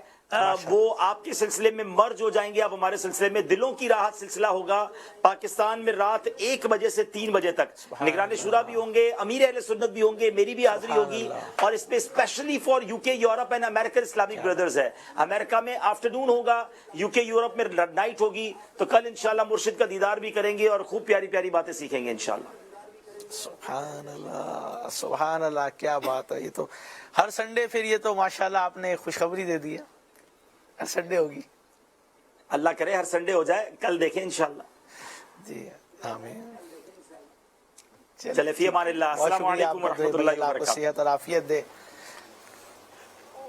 وہ آپ کے سلسلے میں مرج ہو جائیں گے. اب ہمارے سلسلے میں دلوں کی راحت سلسلہ ہوگا پاکستان میں رات 1 بجے سے 3 بجے تک. نگران شورا بھی ہوں گے, امیر اہل سنت بھی ہوں گے, میری بھی حاضری ہوگی اور اس پہ اسپیشلی فار یو کے Europe and American Islamic brothers ہے. امریکہ میں آفٹرنون ہوگا, یو کے یورپ میں نائٹ ہوگی. تو کل انشاءاللہ مرشد کا دیدار بھی کریں گے اور خوب پیاری پیاری باتیں سیکھیں گے انشاءاللہ. سبحان اللہ سبحان اللہ, کیا بات ہے. یہ تو ہر سنڈے پھر یہ تو ماشاءاللہ آپ نے خوشخبری دے دی ہے, ہر سنڈے ہوگی. اللہ کرے ہر سنڈے ہو جائے, کل دیکھیں انشاءاللہ. جی آمین. چلے فی امان اللہ. السلام علیکم ورحمۃ اللہ وبرکاتہ. صحت اور عافیت دے.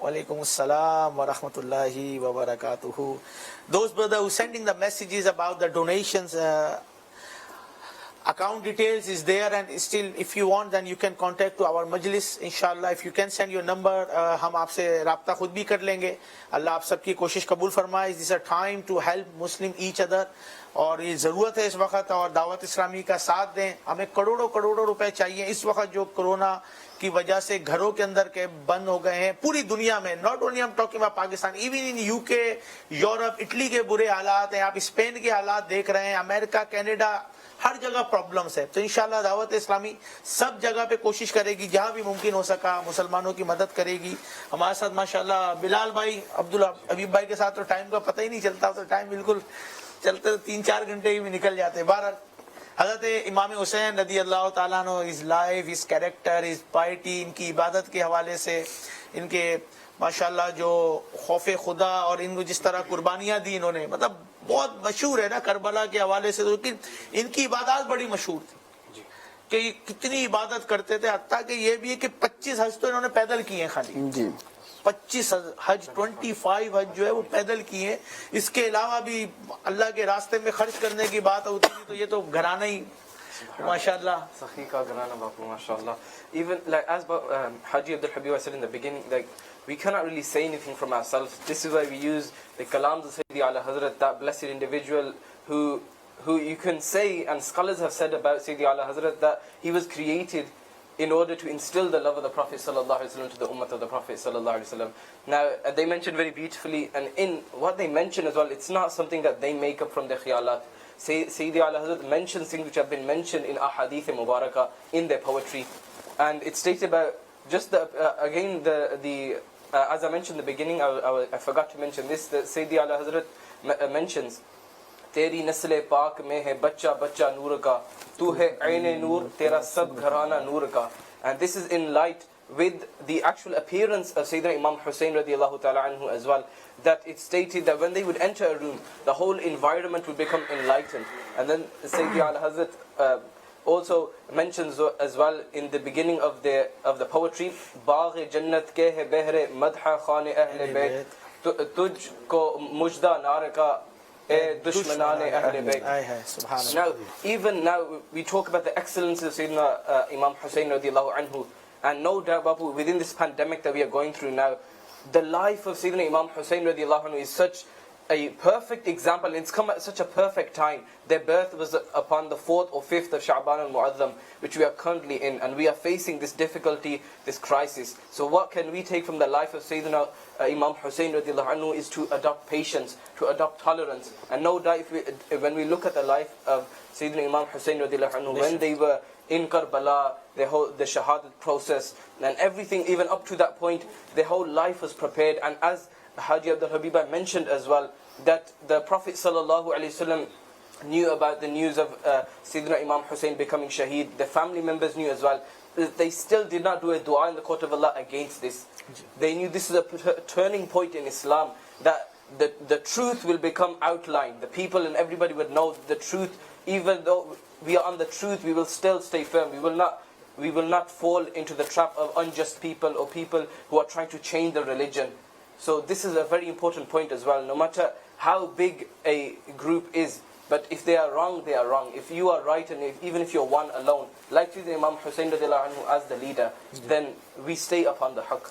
وعلیکم السلام ورحمۃ اللہ وبرکاتہ. Those brother who sending the messages about the donations, account details is there, and still if you want then you can contact to our majlis inshallah. If you can send your number, hum aap se rabta khud bhi kar lenge. Allah aap sab ki koshish kabool farmaye. This is a time to help Muslim each other اور یہ ضرورت ہے اس وقت, اور دعوت اسلامی کا ساتھ دیں. ہمیں کروڑوں روپے چاہیے اس وقت جو کرونا کی وجہ سے گھروں کے اندر کے بند ہو گئے ہیں پوری دنیا میں. ناٹ اونلی ہم talking about Pakistan, even in you کے, یورپ, اٹلی کے برے حالات ہیں. آپ اسپین کے حالات دیکھ رہے ہیں, امریکہ, کینیڈا, ہر جگہ پرابلمس ہے. تو انشاءاللہ دعوت اسلامی سب جگہ پہ کوشش کرے گی جہاں بھی ممکن ہو سکا مسلمانوں کی مدد کرے گی. ہمارے ساتھ ماشاءاللہ بلال بھائی, عبدالحبیب بھائی کے ساتھ تو ٹائم کا پتہ ہی نہیں چلتا, تو ٹائم بالکل چلتے 3-4 گھنٹے ہی نکل جاتے. بہرحال حضرت امام حسین رضی اللہ تعالیٰ عنہ, his life, his character, his piety, ان کی عبادت کے حوالے سے, ان کے ماشاءاللہ جو خوف خدا اور ان کو جس طرح قربانیاں دی انہوں نے, مطلب بہت مشہور ہے نا کربلا کے حوالے سے. لیکن ان کی عبادات بڑی مشہور تھی کہ یہ کتنی عبادت کرتے تھے, حتیٰ کہ یہ بھی ہے کہ 25 حج تو انہوں نے پیدل کیے ہیں خالی. جی 25 حج, 25 حج جو ہے وہ پیدل کیے. اس کے علاوہ بھی اللہ کے راستے میں خرچ کرنے کی بات ہوتی تھی تو یہ تو گھرانہ ہی ماشاءاللہ. صحیح کا گھرانہ باپو ماشاءاللہ. Even like as Haji Abdul Habib I said in the beginning, like we cannot really say anything from ourselves. This is why we use the kalams of Sayyidi Ala Hazrat, that blessed individual who you can say, and scholars have said about Sayyidi Ala Hazrat, that he was created in order to instill the love of the Prophet sallallahu alaihi wasallam to the ummah of the Prophet sallallahu alaihi wasallam. Now they mentioned very beautifully, and in what they mention as well, it's not something that they make up from their khiyalat. Sayyidi Ala Hazrat mentions things which have been mentioned in ahadith mubarakah in their poetry, and it's stated about just again the as I mentioned in the beginning, I forgot to mention this, that Sayyidi Ala Hazrat mentions, تیری نسل پاک میں ہے بچہ بچہ نور کا, تو ہے عین نور, تیرا سب گھرانہ نور کا. And this is in light with the actual appearance of Sayyidina Imam Hussein radiallahu ta'ala anhu as well, that it stated that when they would enter a room, the whole environment would become enlightened. And then Sayyidi Ala Hazrat also mentions as well in the beginning of the poetry, باغ جنت کے ہے بہر مدح خان اہل بیت, تجھ کو مجدہ نار کا دشمنان اہل بیت. Now, even now we talk about the excellences of Sayyidina Imam Hussein radiallahu anhu, and no doubt Bapu, within this pandemic that we are going through now, the life of Sayyidina Imam Hussein radiallahu anhu is such a perfect example. It's come at such a perfect time. Their birth was upon the 4th or 5th of Sha'ban al-Mu'azzam, which we are currently in, and we are facing this difficulty, this crisis. So what can we take from the life of Sayyidina Imam Hussein radiallahu anhu is to adopt patience, to adopt tolerance. And no doubt when we look at the life of Sayyidina Imam Hussein radiallahu anhu, when they were in Karbala, the Shahadat process and everything, even up to that point, their whole life was prepared. And as Haji Abdul Habib mentioned as well, that the Prophet ﷺ knew about the news of Sayyidina Imam Hussein becoming Shaheed. The family members knew as well. They still did not do a dua in the court of Allah against this. They knew this is a turning point in Islam, that the truth will become outlined. The people and everybody would know the truth. Even though we are on the truth, we will still stay firm. We will not fall into the trap of unjust people or people who are trying to change the religion. So this is a very important point as well. No matter how big a group is, but if they are wrong, they are wrong. If you are right, and even if you're one alone, like the Imam Hussein radiallahu anhu as the leader, then we stay upon the haqq.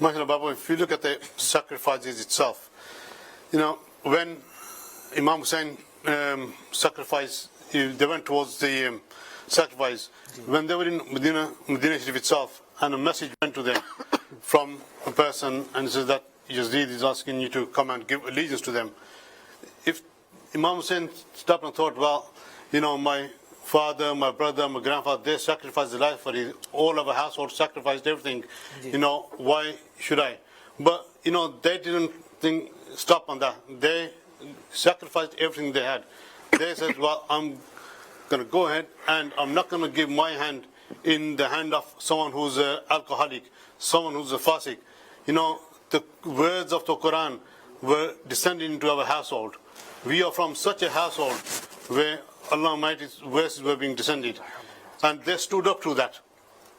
Mashallah, Baba, if you look at the sacrifices itself, when Imam Hussein sacrificed, they went towards the sacrifice. When they were in Medina Sharif itself, and a message went to them from a person, and says that Yazid is asking you to come and give allegiance to them. If Imam Hussein stopped and thought, well, my father, my brother, my grandfather, they sacrificed their life for it. All of our household sacrificed everything. Why should I? But, they didn't stop on that. They sacrificed everything they had. They said, well, I'm going to go ahead and I'm not going to give my hand in the hand of someone who's an alcoholic, someone who's a fasik. The words of the Quran were descending into our household. We are from such a household where Allah Almighty's verses were being descended. And they stood up to that.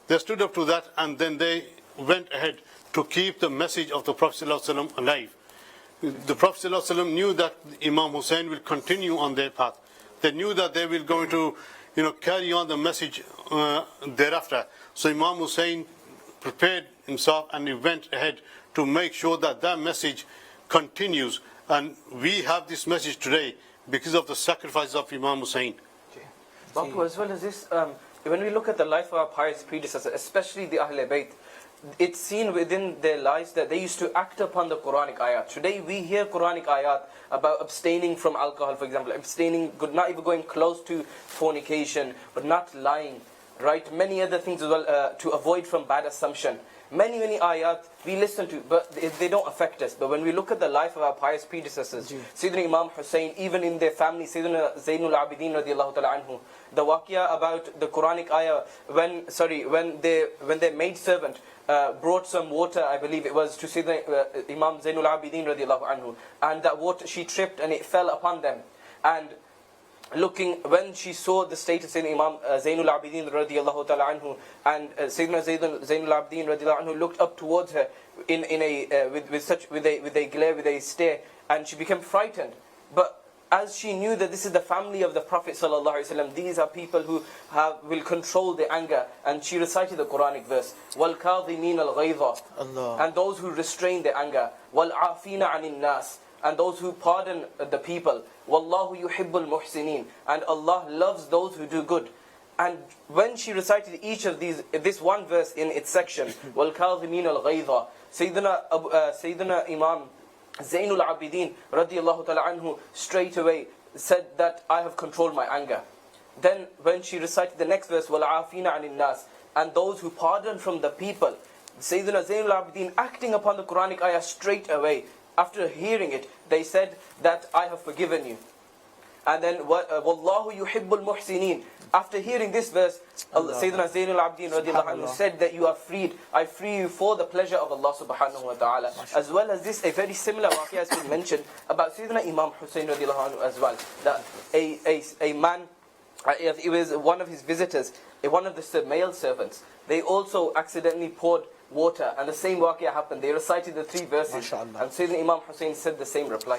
They stood up to that, and then they went ahead to keep the message of the Prophet ﷺ alive. The Prophet ﷺ knew that Imam Hussein will continue on their path. They knew that they were going to carry on the message thereafter. So Imam Hussein prepared himself and he went ahead to make sure that that message continues. And we have this message today because of the sacrifice of Imam Hussein. Bapu, as well as this, when we look at the life of our pious predecessors, especially the Ahl Bayt, it's seen within their lives that they used to act upon the Quranic ayat. Today we hear Quranic ayat about abstaining from alcohol, for example, abstaining, not even going close to fornication, but not lying, right? Many other things as well, to avoid from bad assumption. Many ayat we listen to, but they don't affect us. But when we look at the life of our pious predecessors, Sayyidina Imam Hussein, even in their family, Sayyidina Zainul Abidin radiallahu ta'ala anhu, the waqia about the Quranic ayah, when their maidservant brought some water, I believe it was, to Sayyidina Imam Zainul Abidin radiallahu anhu, and that water, she tripped and it fell upon them. And when she saw the state of Sayyidina Imam Zainul Abidin radiallahu ta'ala anhu, and Sayyidina Zainul Abidin radiallahu anhu looked up towards her with a glare, with a stare, and she became frightened. But as she knew that this is the family of the Prophet sallallahu alaihi wasallam, these are people who will control the anger, and she recited the Quranic verse, وَالْكَاظِمِينَ الْغَيْظَ, and those who restrain their anger, وَالْعَافِينَ عَنِ النَّاسِ, and those who pardon the people, Wallahu yuhibbul muhsinin, and Allah loves those who do good. And when she recited each of this one verse in its section, wal kadhimin al ghayza, Sayyidina Imam Zainul Abidin radiyallahu ta'ala anhu straight away said that I have controlled my anger. Then when she recited the next verse, wal afina anin nas, and those who pardon from the people, Sayyidina Zainul Abidin acting upon the Quranic ayah straight away. After hearing it, they said that I have forgiven you. And then, Wallahu yuhibbul muhsinin. After hearing this verse, Sayyidina Zainul Abidin radiallahu anhu said that you are freed. I free you for the pleasure of Allah subhanahu wa ta'ala. As well as this, a very similar waqia has been mentioned about Sayyidina Imam Hussein radiallahu anhu as well. That a man, it was one of his visitors, one of the male servants, they also accidentally poured water. And the same waqia happened. They recited the 3 verses. And Sayyidina Imam Hussein said the same reply.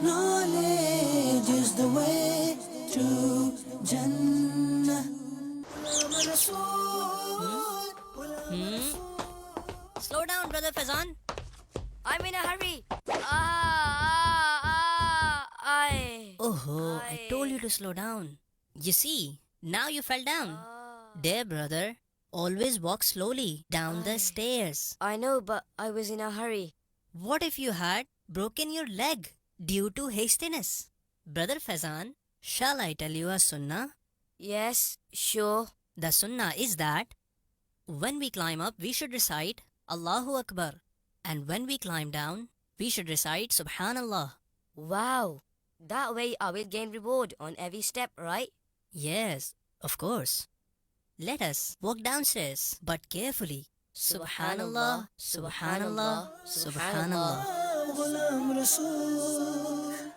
Knowledge is the way to Jannah. Slow down, brother Fazan. I'm in a hurry. Oh, I told you to slow down. You see, now you fell down. Dear brother, always walk slowly down the stairs. I know, but I was in a hurry. What if you had broken your leg due to hastiness? Brother Fazan, shall I tell you a sunnah? Yes, sure. The sunnah is that when we climb up, we should recite Allahu Akbar. And when we climb down, we should recite Subhanallah. Wow. That way I will gain reward on every step, right? Yes, of course. Let us walk downstairs, but carefully. Subhanallah, Subhanallah, Subhanallah.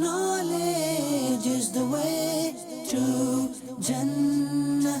Knowledge is the way to Jannah.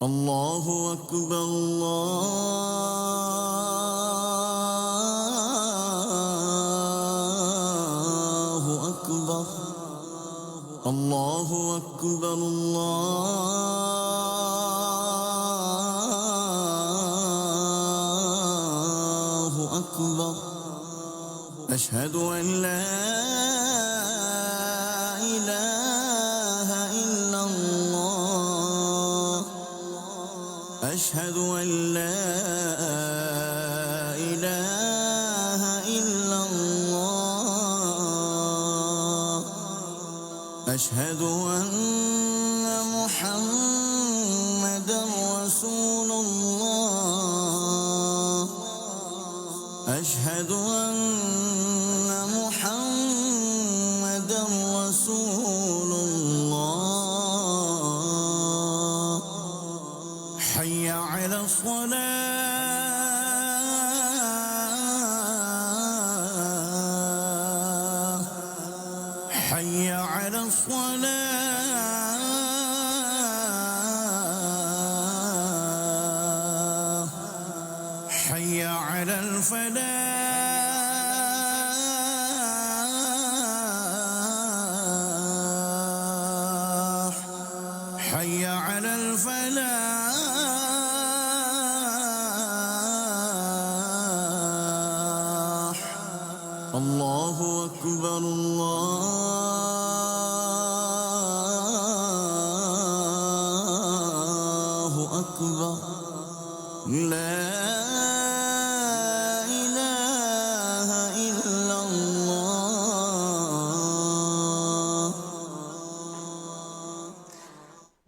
Allahu Akbar, Allahu Akbar, Allahu Akbar. Ashhadu an la ilaha illallah. Ashhadu an la ilaha illallah. Ashhadu anna Muhammadan Rasulullah. Ashhadu anna Muhammadan Rasulullah. حي على الصلاة. حي على الصلاة. حي على الفلاح. حي على الفلاح. الله أكبر الله أكبر لا إله إلا الله.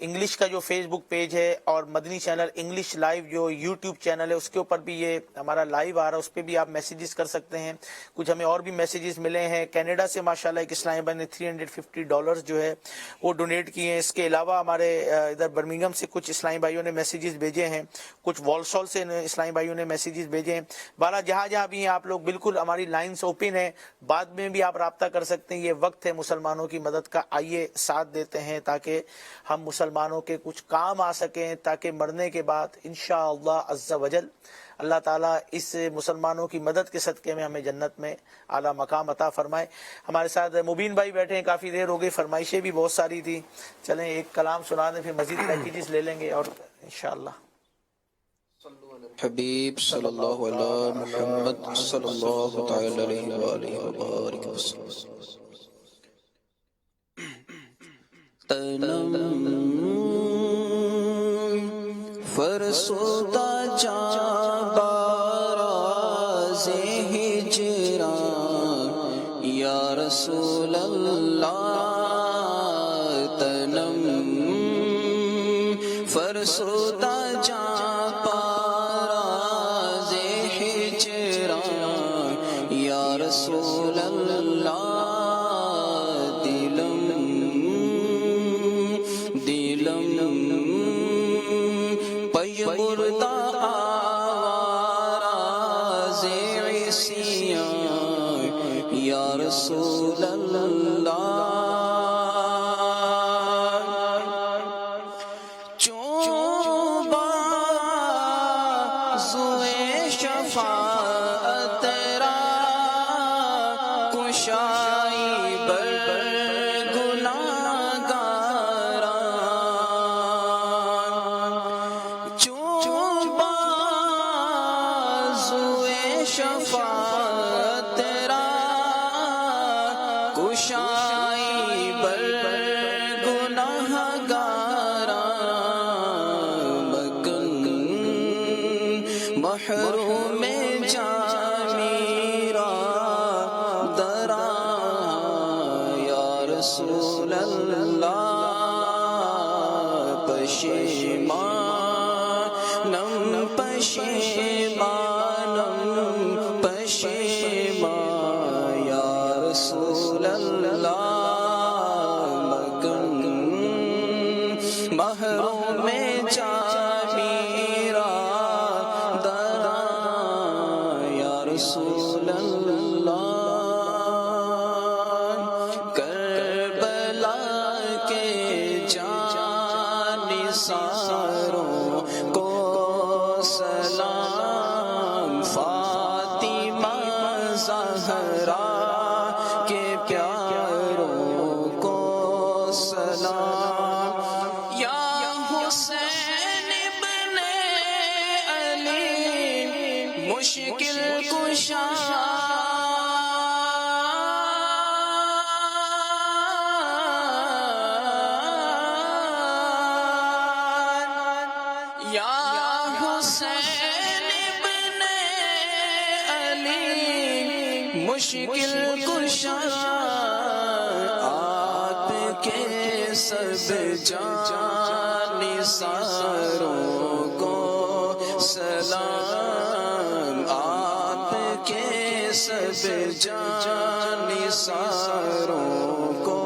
انگلش کا جو فیس بک پیج ہے اور مدنی چینل انگلش لائیو جو یوٹیوب چینل ہے اس کے اوپر بھی یہ ہمارا لائیو آ رہا ہے، اس پہ بھی آپ میسیجز کر سکتے ہیں. کچھ ہمیں اور بھی میسیجز ملے ہیں. کینیڈا سے ماشاءاللہ ایک اسلامی بھائی نے $350 جو ہے وہ ڈونیٹ کیے ہیں. اس کے علاوہ ہمارے ادھر برمنگھم سے کچھ اسلامی بھائیوں نے میسیجز بھیجے ہیں، کچھ والسال سے اسلامی بھائیوں نے میسیجز بھیجے ہیں. بہرحال جہاں جہاں بھی ہیں آپ لوگ بالکل ہماری لائنز اوپن ہیں، بعد میں بھی آپ رابطہ کر سکتے ہیں. یہ وقت ہے مسلمانوں کی مدد کا، آئیے ساتھ دیتے ہیں تاکہ ہم مسلمانوں کے کچھ کام آ سکیں، تاکہ مرنے کے بعد انشاءاللہ عز وجل اللہ تعالیٰ اس مسلمانوں کی مدد کے صدقے میں ہمیں جنت میں اعلیٰ مقام عطا فرمائے. ہمارے ساتھ مبین بھائی بیٹھے ہیں، کافی دیر ہو گئی، فرمائشیں بھی بہت ساری تھی. چلیں ایک کلام سنا دیں، پھر مزید پیکیجز لے لیں گے اور انشاءاللہ. حبیب صلی اللہ علیہ محمد صلی اللہ تعالی علیہ وآلہ وبارک وسلم. تنم فرسودہ جا باراز ہجران یا رسول اللہ. تنم فرسودہ جا باراز ہجران یا رسول اللہ. مردہ آواز عیسیان یا رسول اللہ. چون بازوئے شفاعت را کشائی بر شفاعت را کشائی بر گناہگاران. مکن محروم جامی را درا یا رسول اللہ. پشیمانم پشیمانم پشیمان یا رسول اللہ. مکن محروم جامی را درا یا رسول اللہ. کربلا کے جانثاروں کو سلام. فاطمہ زہرا کے پیاروں کو سلام. یا حسین ابن علی مشکل کشا مشکل کشا. آپ کے سب جانثاروں کو سلام. آپ کے سب جانثاروں کو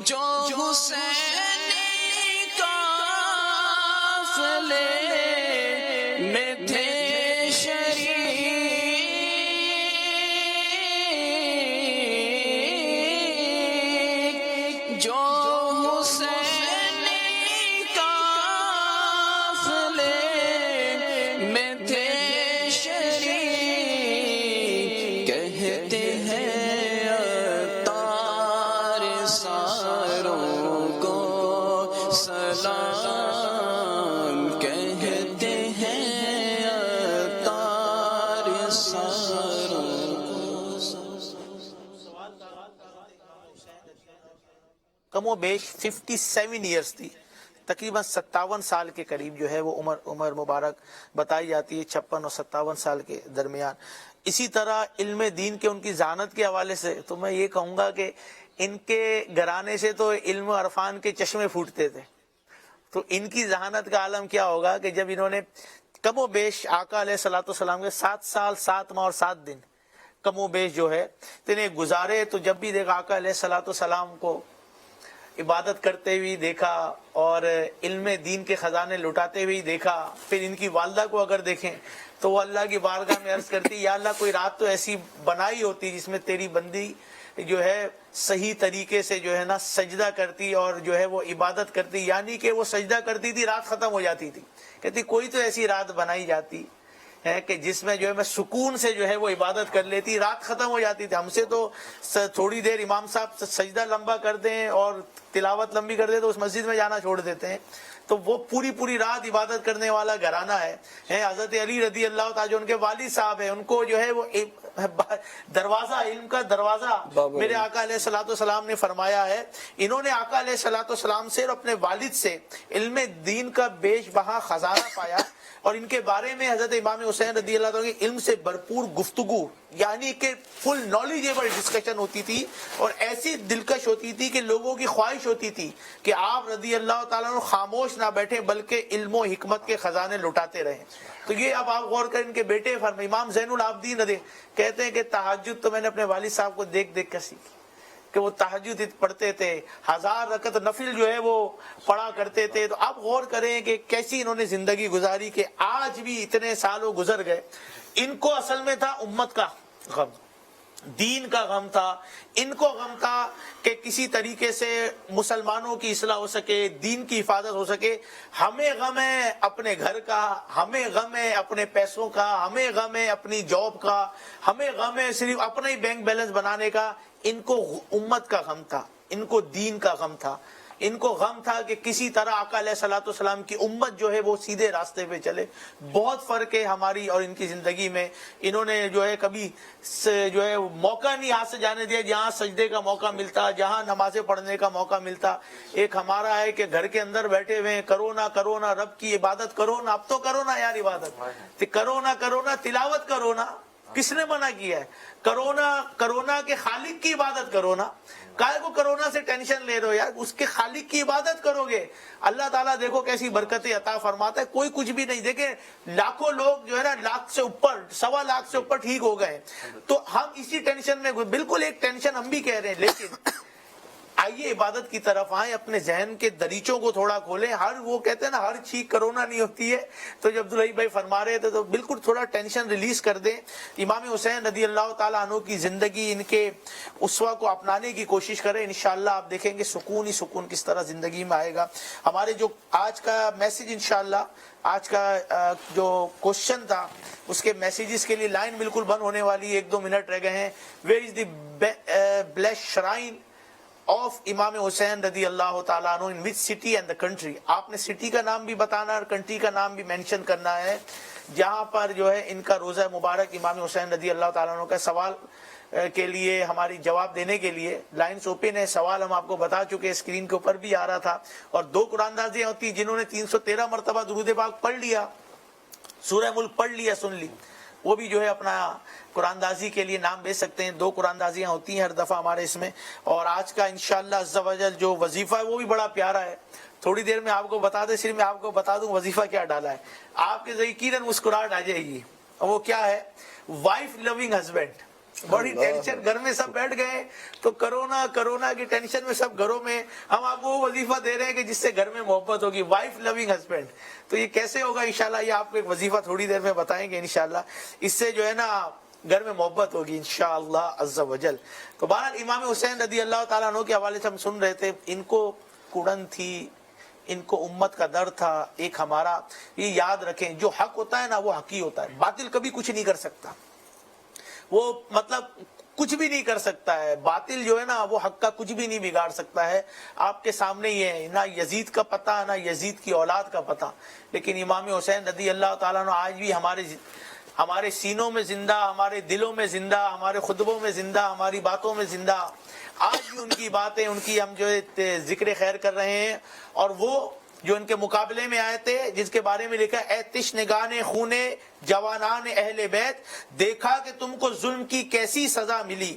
جو حسینی قافلے میں تھے سلام کہتے ہیں اتار ساروں کو. کم و بیش 57 ایئرس تھی، تقریباً 57 سال کے قریب جو ہے وہ عمر مبارک بتائی جاتی ہے، 56 اور 57 سال کے درمیان. اسی طرح علم دین کے ان کی ذہانت کے حوالے سے تو میں یہ کہوں گا کہ ان کے گھرانے سے تو علم و عرفان کے چشمے پھوٹتے تھے، تو ان کی ذہانت کا عالم کیا ہوگا کہ جب انہوں نے کم و بیش آقا علیہ الصلوۃ والسلام کے 7 سال 7 ماہ اور 7 دن کم و بیش جو ہے انہیں گزارے، تو جب بھی دیکھا آقا علیہ الصلوۃ والسلام کو عبادت کرتے ہوئے دیکھا اور علم دین کے خزانے لٹاتے ہوئے دیکھا، پھر ان کی والدہ کو اگر دیکھیں تو وہ اللہ کی بارگاہ میں عرض کرتی یا اللہ کوئی رات تو ایسی بنائی ہوتی جس میں تیری بندی جو ہے صحیح طریقے سے جو ہے نا سجدہ کرتی اور جو ہے وہ عبادت کرتی، یعنی کہ وہ سجدہ کرتی تھی رات ختم ہو جاتی تھی، کہتی کوئی تو ایسی رات بنائی جاتی ہے کہ جس میں جو ہے میں سکون سے جو ہے وہ عبادت کر لیتی، رات ختم ہو جاتی تھی۔ ہم سے تو تھوڑی دیر امام صاحب سجدہ لمبا کر دیں اور تلاوت لمبی کر دیں تو اس مسجد میں جانا چھوڑ دیتے ہیں، تو وہ پوری رات عبادت کرنے والا گھرانہ ہے۔ حضرت علی رضی اللہ تعالیٰ جو ان کے والد صاحب ہیں، ان کو جو ہے وہ دروازہ علم کا دروازہ میرے آقا علیہ الصلوۃ والسلام نے فرمایا ہے، انہوں نے آقا علیہ الصلوۃ والسلام سے اور اپنے والد سے علم دین کا بیش بہا خزانہ پایا، اور ان کے بارے میں حضرت امام حسین رضی اللہ تعالیٰ کی علم سے بھرپور گفتگو، یعنی کہ فل نالجیبل ڈسکشن ہوتی تھی اور ایسی دلکش ہوتی تھی کہ لوگوں کی خواہش ہوتی تھی کہ آپ رضی اللہ تعالیٰ عنہ خاموش نہ بیٹھیں بلکہ علم و حکمت کے خزانے لٹاتے رہیں۔ تو یہ اب آپ غور کریں، ان کے بیٹے امام زین العابدین کہتے ہیں کہ تہجد تو میں نے اپنے والد صاحب کو دیکھ کر سیکھی، کہ وہ تہجد پڑھتے تھے، 1000 رکعت نفل جو ہے وہ پڑھا کرتے تھے۔ تو آپ غور کریں کہ کیسی انہوں نے زندگی گزاری کہ آج بھی اتنے سالوں گزر گئے، ان کو اصل میں تھا امت کا غم، دین کا غم تھا، ان کو غم تھا کہ کسی طریقے سے مسلمانوں کی اصلاح ہو سکے، دین کی حفاظت ہو سکے۔ ہمیں غم ہے اپنے گھر کا، ہمیں غم ہے اپنے پیسوں کا، ہمیں غم ہے اپنی جاب کا، ہمیں غم ہے صرف اپنا ہی بینک بیلنس بنانے کا۔ ان کو امت کا غم تھا، ان کو دین کا غم تھا، ان کو غم تھا کہ کسی طرح آقا علیہ الصلوۃ والسلام کی امت جو ہے وہ سیدھے راستے پہ چلے۔ بہت فرق ہے ہماری اور ان کی زندگی میں۔ انہوں نے جو ہے کبھی جو ہے موقع نہیں ہاتھ سے جانے دیا، جہاں سجدے کا موقع ملتا، جہاں نمازیں پڑھنے کا موقع ملتا۔ ایک ہمارا ہے کہ گھر کے اندر بیٹھے ہوئے کرو نہ رب کی عبادت کرو نا، اب تو کرو نا یار عبادت، کرو نہ تلاوت کرو نا، کس نے منع کیا ہے؟ کرونا کے خالق کی عبادت کرو نا، کائے کو کرونا سے ٹینشن لے رہے ہو یار، اس کے خالق کی عبادت کرو گے اللہ تعالیٰ دیکھو کیسی برکتیں عطا فرماتا ہے۔ کوئی کچھ بھی نہیں، دیکھیں لاکھوں لوگ جو ہے نا 1,00,000 سے اوپر 1.25 سے اوپر ٹھیک ہو گئے، تو ہم اسی ٹینشن میں بالکل ایک ٹینشن ہم بھی کہہ رہے ہیں، لیکن آئیے عبادت کی طرف آئیں، اپنے ذہن کے دریچوں کو تھوڑا کھولیں۔ وہ کہتے ہیں نا ہر چیز کرونا نہیں ہوتی ہے، تو جب عبداللہ بھائی فرما رہے تھے تو بالکل تھوڑا ٹینشن ریلیز کر دیں۔ امام حسین رضی اللہ تعالیٰ عنہ کی زندگی، ان کے اسوہ کو اپنانے کی کوشش کریں، انشاءاللہ آپ دیکھیں گے سکون ہی سکون کس طرح زندگی میں آئے گا۔ ہمارے جو آج کا میسیج انشاءاللہ، آج کا جو کوشچن تھا اس کے میسیجز کے لیے لائن بالکل بند ہونے والی، 1-2 منٹ رہ گئے ہیں۔ Where is the blessed shrine of Imam Hussain رضی اللہ تعالیٰ عنہ ان وچ سٹی اینڈ دا کنٹری؟ آپ نے سٹی کا نام بھی بتانا اور کنٹری کا نام بھی مینشن کرنا ہے جہاں پر جو ہے ان کا روزہ مبارک امام حسین رضی اللہ تعالیٰ عنہ کا سوال کے لیے ہماری جواب دینے کے لیے لائنز اوپن ہے۔ سوال ہم آپ کو بتا چکے، اسکرین کے اوپر بھی آ رہا تھا، اور 2 قرآن دازیاں ہوتی جنہوں نے 313 مرتبہ درود پاک پڑھ لیا، سورہ ملک پڑھ لیا، سن لی، وہ بھی جو ہے اپنا قرآن دازی کے لیے نام بھیج سکتے ہیں۔ 2 قرآن دازیاں ہوتی ہیں ہر دفعہ ہمارے اس میں۔ اور آج کا انشاءاللہ عز و جل جو وظیفہ ہے وہ بھی بڑا پیارا ہے، تھوڑی دیر میں آپ کو بتا دیں، صرف میں آپ کو بتا دوں وظیفہ کیا ڈالا ہے، آپ کے یقیناً مسکراہٹ آ جائے گی۔ وہ کیا ہے؟ Wife loving husband. بڑی ٹینشن، گھر میں سب بیٹھ گئے تو کرونا کی ٹینشن میں سب گھروں میں، ہم آپ کو وہ وظیفہ دے رہے ہیں کہ جس سے گھر میں محبت ہوگی، وائف لوننگ ہسبینڈ۔ تو یہ کیسے ہوگا انشاءاللہ، یہ آپ کو ایک وظیفہ تھوڑی دیر میں بتائیں گے انشاءاللہ، اس سے جو ہے نا گھر میں محبت ہوگی انشاءاللہ عز و جل۔ تو بہرحال امام حسین رضی اللہ تعالیٰ عنہ کے حوالے سے ہم سن رہے تھے، ان کو کڑن تھی، ان کو امت کا ڈر تھا۔ ایک ہمارا یہ یاد رکھیں، جو حق ہوتا ہے نا وہ حق ہی ہوتا ہے، باطل کبھی کچھ نہیں کر سکتا، وہ مطلب کچھ بھی نہیں کر سکتا ہے، باطل جو ہے نا وہ حق کا کچھ بھی نہیں بگاڑ سکتا ہے۔ آپ کے سامنے یہ ہے، نہ یزید کا پتہ نہ یزید کی اولاد کا پتہ، لیکن امام حسین رضی اللہ تعالیٰ عنہ آج بھی ہمارے سینوں میں زندہ، ہمارے دلوں میں زندہ، ہمارے خطبوں میں زندہ، ہماری باتوں میں زندہ۔ آج بھی ان کی باتیں، ان کی ہم جو ذکر خیر کر رہے ہیں، اور وہ جو ان کے مقابلے میں آئے تھے جس کے بارے میں لکھا اے تشنگان خونے جوانان اہل بیت، دیکھا کہ تم کو ظلم کی کیسی سزا ملی،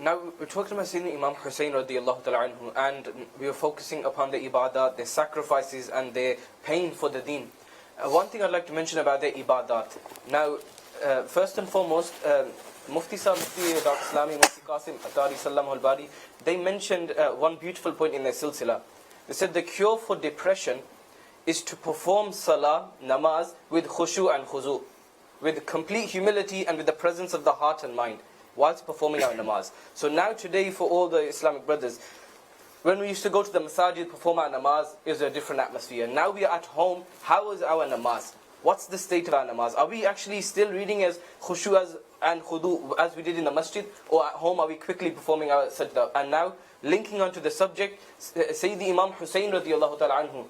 now we're talking about Sayyidina Imam Hussein radiyallahu ta'ala anhu, and we were focusing upon the ibadat, their sacrifices and their pain for the deen. One thing I'd like to mention about the ibadat. Now, first and foremost, Mufti Sahib, Mufti Dr. Islami, Mufti Qasim Atari Sallam al-Bari, they mentioned one beautiful point in their silsila. They said the cure for depression is to perform salah, namaz, with khushu and khuzu, with complete humility and with the presence of the heart and mind, whilst performing our namaz. So now today, for all the Islamic brothers, when we used to go to the masajid, perform our namaz, it was a different atmosphere. Now we are at home, how is our namaz? What's the state of our namaz? Are we actually still reading as khushu and khudu as we did in the masjid? Or at home are we quickly performing our sajda? And now, linking onto the subject, Sayyidi Imam Hussein radiyallahu ta'ala anhu,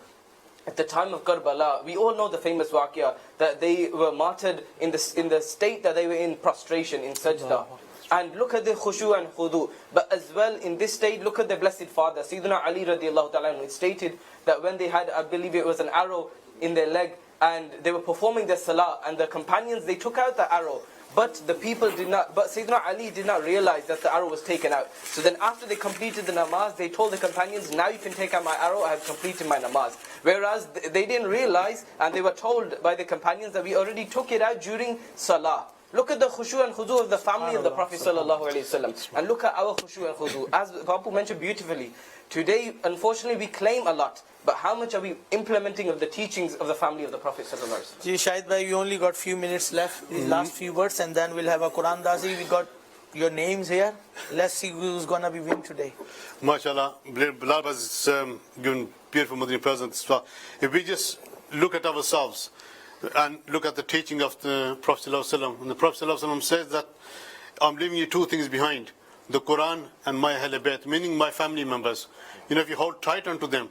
at the time of Karbala, we all know the famous waqia, that they were martyred in the state that they were in prostration, in sajda. And look at the khushu and khudu. But as well, in this state, look at the Blessed Father, Sayyidina Ali radiallahu ta'ala anhu. It stated that when they had, I believe it was an arrow in their leg, and they were performing their salah, and the companions, they took out the arrow. But the people did not, but Sayyidina Ali did not realize that the arrow was taken out. So then after they completed the namaz, they told the companions, now you can take out my arrow, I have completed my namaz. Whereas they didn't realize, and they were told by the companions that we already took it out during salah. Look at the khushu and khudu of the family of the Prophet sallallahu alaihi wasallam, and look at our khushu and khudu. As Bapu mentioned beautifully, today unfortunately we claim a lot, but how much are we implementing of the teachings of the family of the Prophet sallallahu alaihi wasallam? Ji Shahid bhai, we only got few minutes left. These last few words, and then we'll have a Quran Dazi. We got your names here. Let's see who's gonna be winning today. MashaAllah, Bilal has given beautiful Madani presents. If we just look at ourselves and look at the teaching of the Prophet ﷺ, and the Prophet ﷺ says that I'm leaving you two things behind, the Quran and my Ahl Bayt, meaning my family members. If you hold tight onto them,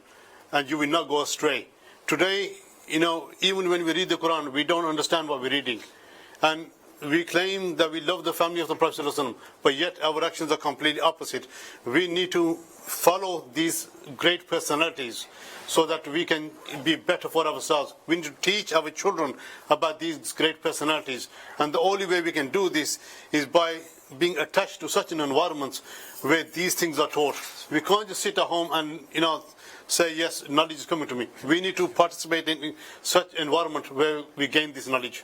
and you will not go astray. Today, even when we read the Quran, we don't understand what we're reading. And we claim that we love the family of the Prophet ﷺ, but yet our actions are completely opposite. We need to follow these great personalities so that we can be better for ourselves. We need to teach our children about these great personalities. And the only way we can do this is by being attached to such an environment where these things are taught. We can't just sit at home and, say, yes, knowledge is coming to me. We need to participate in such environment where we gain this knowledge.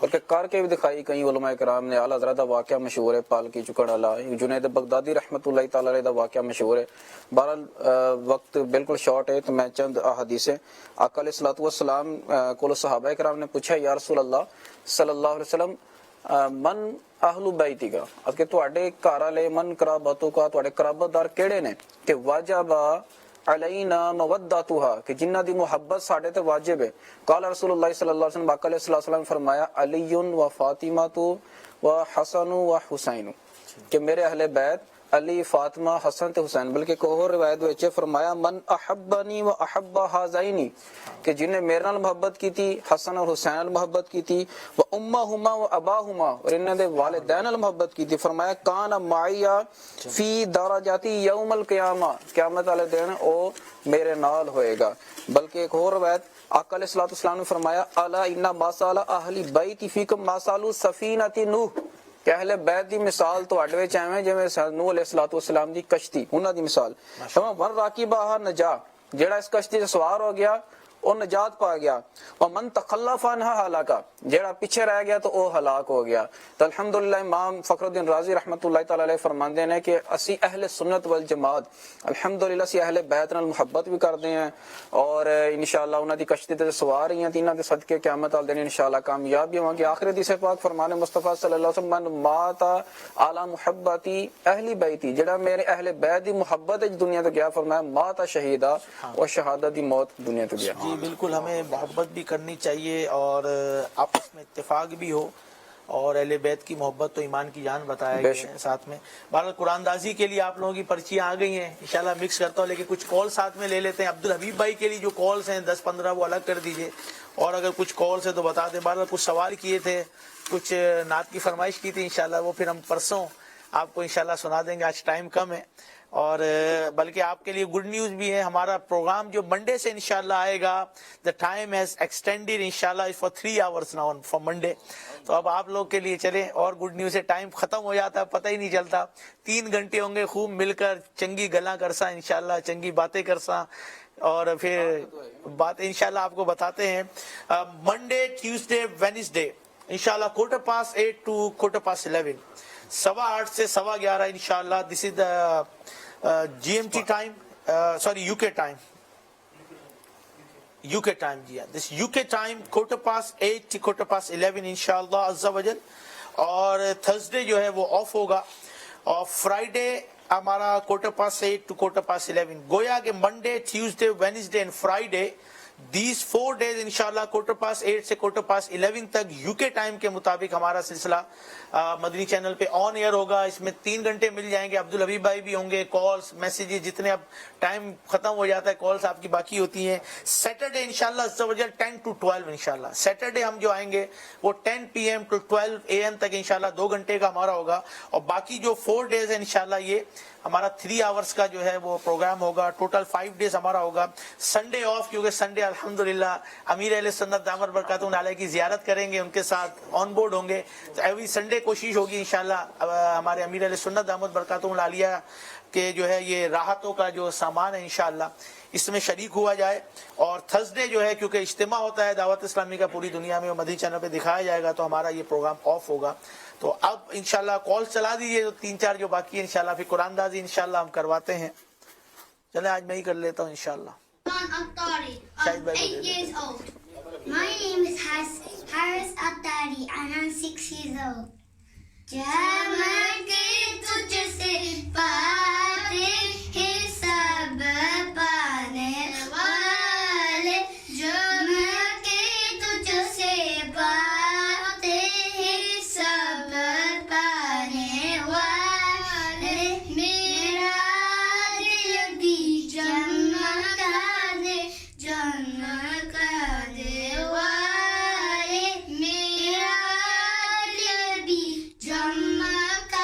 بلکہ کر کے بھی دکھائی. کئی علماء کرام نے. اعلیٰ حضرت دا واقعہ مشہور ہے پالکی چکن والا. جنید بغدادی رحمۃ اللہ تعالی علیہ دا واقعہ مشہور ہے. بہرحال وقت بالکل شارٹ ہے تو میں چند احادیثیں. آقا علیہ الصلوۃ والسلام کو صحابہ کرام نے پوچھا یا رسول اللہ صلی اللہ علیہ وسلم من اہل بیتی کا کہ تواڈے گھر والے من قرابتوں کا تواڈے قرابت دار کیڑے نے کہ واجب علینا مودتھا کہ جنہ دی محبت ساڈے تے واجب ہے. قال رسول اللہ صلی اللہ علیہ وسلم آقا علیہ السلام نے فرمایا علی و فاطمہ و حسن و حسین کہ میرے اہل بیت علی فاطمہ حسن تے حسین. بلکہ ایک اور روایت وچ فرمایا من احبنی و احب ہذین کہ جن نے میرے نال محبت کی تھی حسن اور حسین نال محبت کی تھی و امہما و اباہما اور انہاں دے والدین نال محبت کی تھی. فرمایا کان معی فی درجاتی یوم القیامہ قیامت والے دن او میرے نال ہوئے گا. بلکہ ایک اور روایت آقا علیہ الصلوۃ والسلام نے فرمایا الا ان ما صال اہل بیت فیکم ما صال سفینۃ نوح کہ اہل بیت دی مثال تواڈے وچ ایویں جویں نوح علیہ الصلوۃ والسلام دی کشتی انہاں دی مثال. من راکبہ نجا جیڑا اس کشتی تے سوار ہو گیا وہ نجات پا گیا. ومن تخلف عنها ہلاکا جیڑا پیچھے رہ گیا تو وہ ہلاک ہو گیا. تو الحمدللہ امام فخر الدین رازی رحمۃ اللہ تعالی علیہ فرماندے نے کہ اسی اہل سنت والجماعت الحمدللہ اسی اہل بیت نال محبت بھی کردے ہیں اور انشاءاللہ انہاں دی کشتی تے سوار ہیں تیناں دے صدقے قیامت والے دن انشاءاللہ کامیاب بھی ہوں گے. آخر حدیث پاک فرمان مصطفیٰ صلی اللہ علیہ وسلم من مات علی محبتی اہل بیتی جیڑا میرے اہل بیت دی محبت وچ دنیا تو گیا فرمایا مات شہیدا اور شہادت دی موت دنیا تو گیا. جی بالکل ہمیں محبت بھی کرنی چاہیے اور آپس میں اتفاق بھی ہو اور اہل بیت کی محبت تو ایمان کی جان بتایا گیا ہے ساتھ میں. بہرحال قرآن دازی کے لیے آپ لوگوں کی پرچیاں آ گئی ہیں انشاءاللہ مکس کرتا ہوں لیکن کچھ کال ساتھ میں لے لیتے ہیں. عبدالحبیب بھائی کے لیے جو کالز ہیں 10-15 وہ الگ کر دیجئے اور اگر کچھ کالز ہیں تو بتا دیں. بہرحال کچھ سوال کیے تھے کچھ نعت کی فرمائش کی تھی انشاءاللہ وہ پھر ہم پرسوں آپ کو انشاءاللہ سنا دیں گے. آج ٹائم کم ہے اور بلکہ آپ کے لیے گڈ نیوز بھی ہے. ہمارا پروگرام جو منڈے سے انشاءاللہ آئے گا the time has extended انشاءاللہ for 3 hours now for Monday. تو اب آپ لوگ کے لیے چلیں اور گڈ نیوز ہے ٹائم ختم ہو جاتا ہے پتہ ہی نہیں چلتا. 3 گھنٹے ہوں گے خوب مل کر چنگی گلاں کرساں انشاءاللہ چنگی باتیں کرساں اور پھر بات انشاءاللہ آپ کو بتاتے ہیں. منڈے ٹیوزڈے وینسڈے انشاءاللہ 8:15 to 11:15 8:15 سے 11:15 انشاءاللہ. This is the GMT time sorry UK time جی دس UK ٹائم 8:15 to 11:15 انشاءاللہ عز و جل. اور تھرسڈے جو ہے وہ آف ہوگا اور فرائیڈے ہمارا 8:15 to 11:15. گویا کہ Monday Tuesday Wednesday and Friday these 4 days انشاءاللہ 8:15 سے 11:15 تک UK ٹائم کے مطابق ہمارا سلسلہ مدنی چینل پہ آن ایئر ہوگا. اس میں 3 گھنٹے مل جائیں گے. عبدالحبیب بھائی بھی ہوں گے کالز میسیجز جتنے اب ٹائم ختم ہو جاتا ہے کالز آپ کی باقی ہوتی ہیں. سیٹرڈے انشاءاللہ عز و جل 10 to 12 انشاءاللہ سیٹرڈے ہم جو آئیں گے وہ 10 PM to 12 AM تک انشاءاللہ 2 گھنٹے کا ہمارا ہوگا اور باقی جو 4 days ہیں انشاءاللہ یہ ہمارا 3 hours کا جو ہے وہ پروگرام ہوگا. ٹوٹل 5 days ہمارا ہوگا. سنڈے آف کیونکہ سنڈے الحمدللہ امیر اہل سنت دامت برکاتہ علیہ کی زیارت کریں گے ان کے ساتھ آن بورڈ ہوں گے. تو ایوری سنڈے کوشش ہوگی انشاءاللہ ہمارے امیر اہل سنت دامت برکاتہ علیہ کہ جو ہے یہ راحتوں کا جو سامان ہے انشاءاللہ اس میں شریک ہوا جائے. اور تھرسڈے جو ہے کیونکہ اجتماع ہوتا ہے دعوت اسلامی کا پوری دنیا میں وہ مدنی چینل پہ دکھایا جائے گا تو ہمارا یہ پروگرام آف ہوگا. تو اب انشاءاللہ کال چلا دیجیے تو 3-4 جو باقی ہے انشاءاللہ پھر قرآن دازی انشاءاللہ ہم کرواتے ہیں. چلیں آج میں ہی کر لیتا ہوں انشاءاللہ. I'm 8 years old. My name is Haris Attari and I'm 6 years old. چمکے تجھ سے پاتے ہیں سب پانے والے چمکے تجھ سے پاتے ہیں سب پانے والے میرا دل بھی چمکا دے والے میرا دل بھی چمکا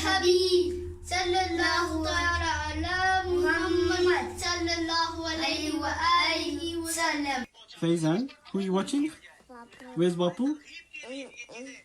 الحبيب صلى الله تعالى على محمد صلى الله عليه وآله وسلم. Faizan, who are you watching? Where's Bapu?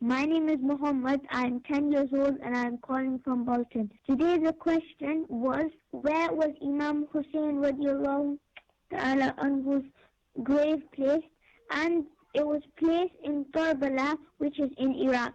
My name is Muhammad. I am 10 years old and I am calling from Bolton. Today the question was, where was Imam Hussein radiallahu ta'ala anhu's grave placed? And it was placed in Karbala, which is in Iraq.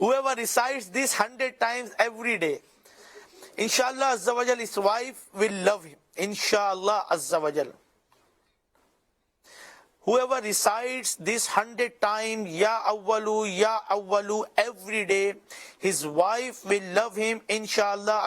Whoever recites this 100 times every day, inshallah azza wa jal, his wife will love him, inshallah azza wa jal. Whoever recites this 100 times ya awwalu every day, his wife will love him inshallah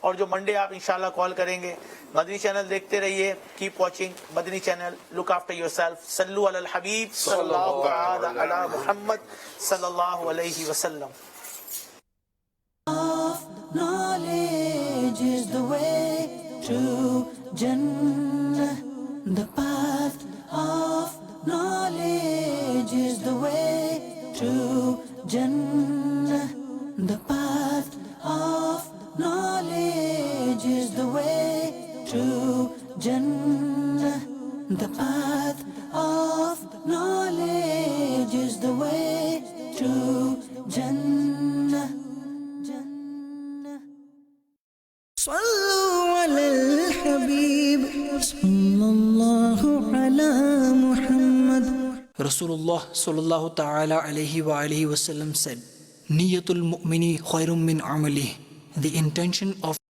اور جو Monday آپ انشاءاللہ کال کریں گے. مدنی channel دیکھتے رہیے. Keep watching Madani channel. Look after yourself. صلو علی الحبیب صلی اللہ علی محمد صلی اللہ علیہ وسلم. Knowledge is the way to Jannah. The path of knowledge is the way to Jannah. The path of knowledge is the way to Jannah. The path of knowledge is the way to Jannah. صلوا على الحبيب صلى الله على محمد. Rasulullah sallallahu ta'ala alayhi wa alihi wasallam said, Niyatul mu'mini khairun min amali. The intention of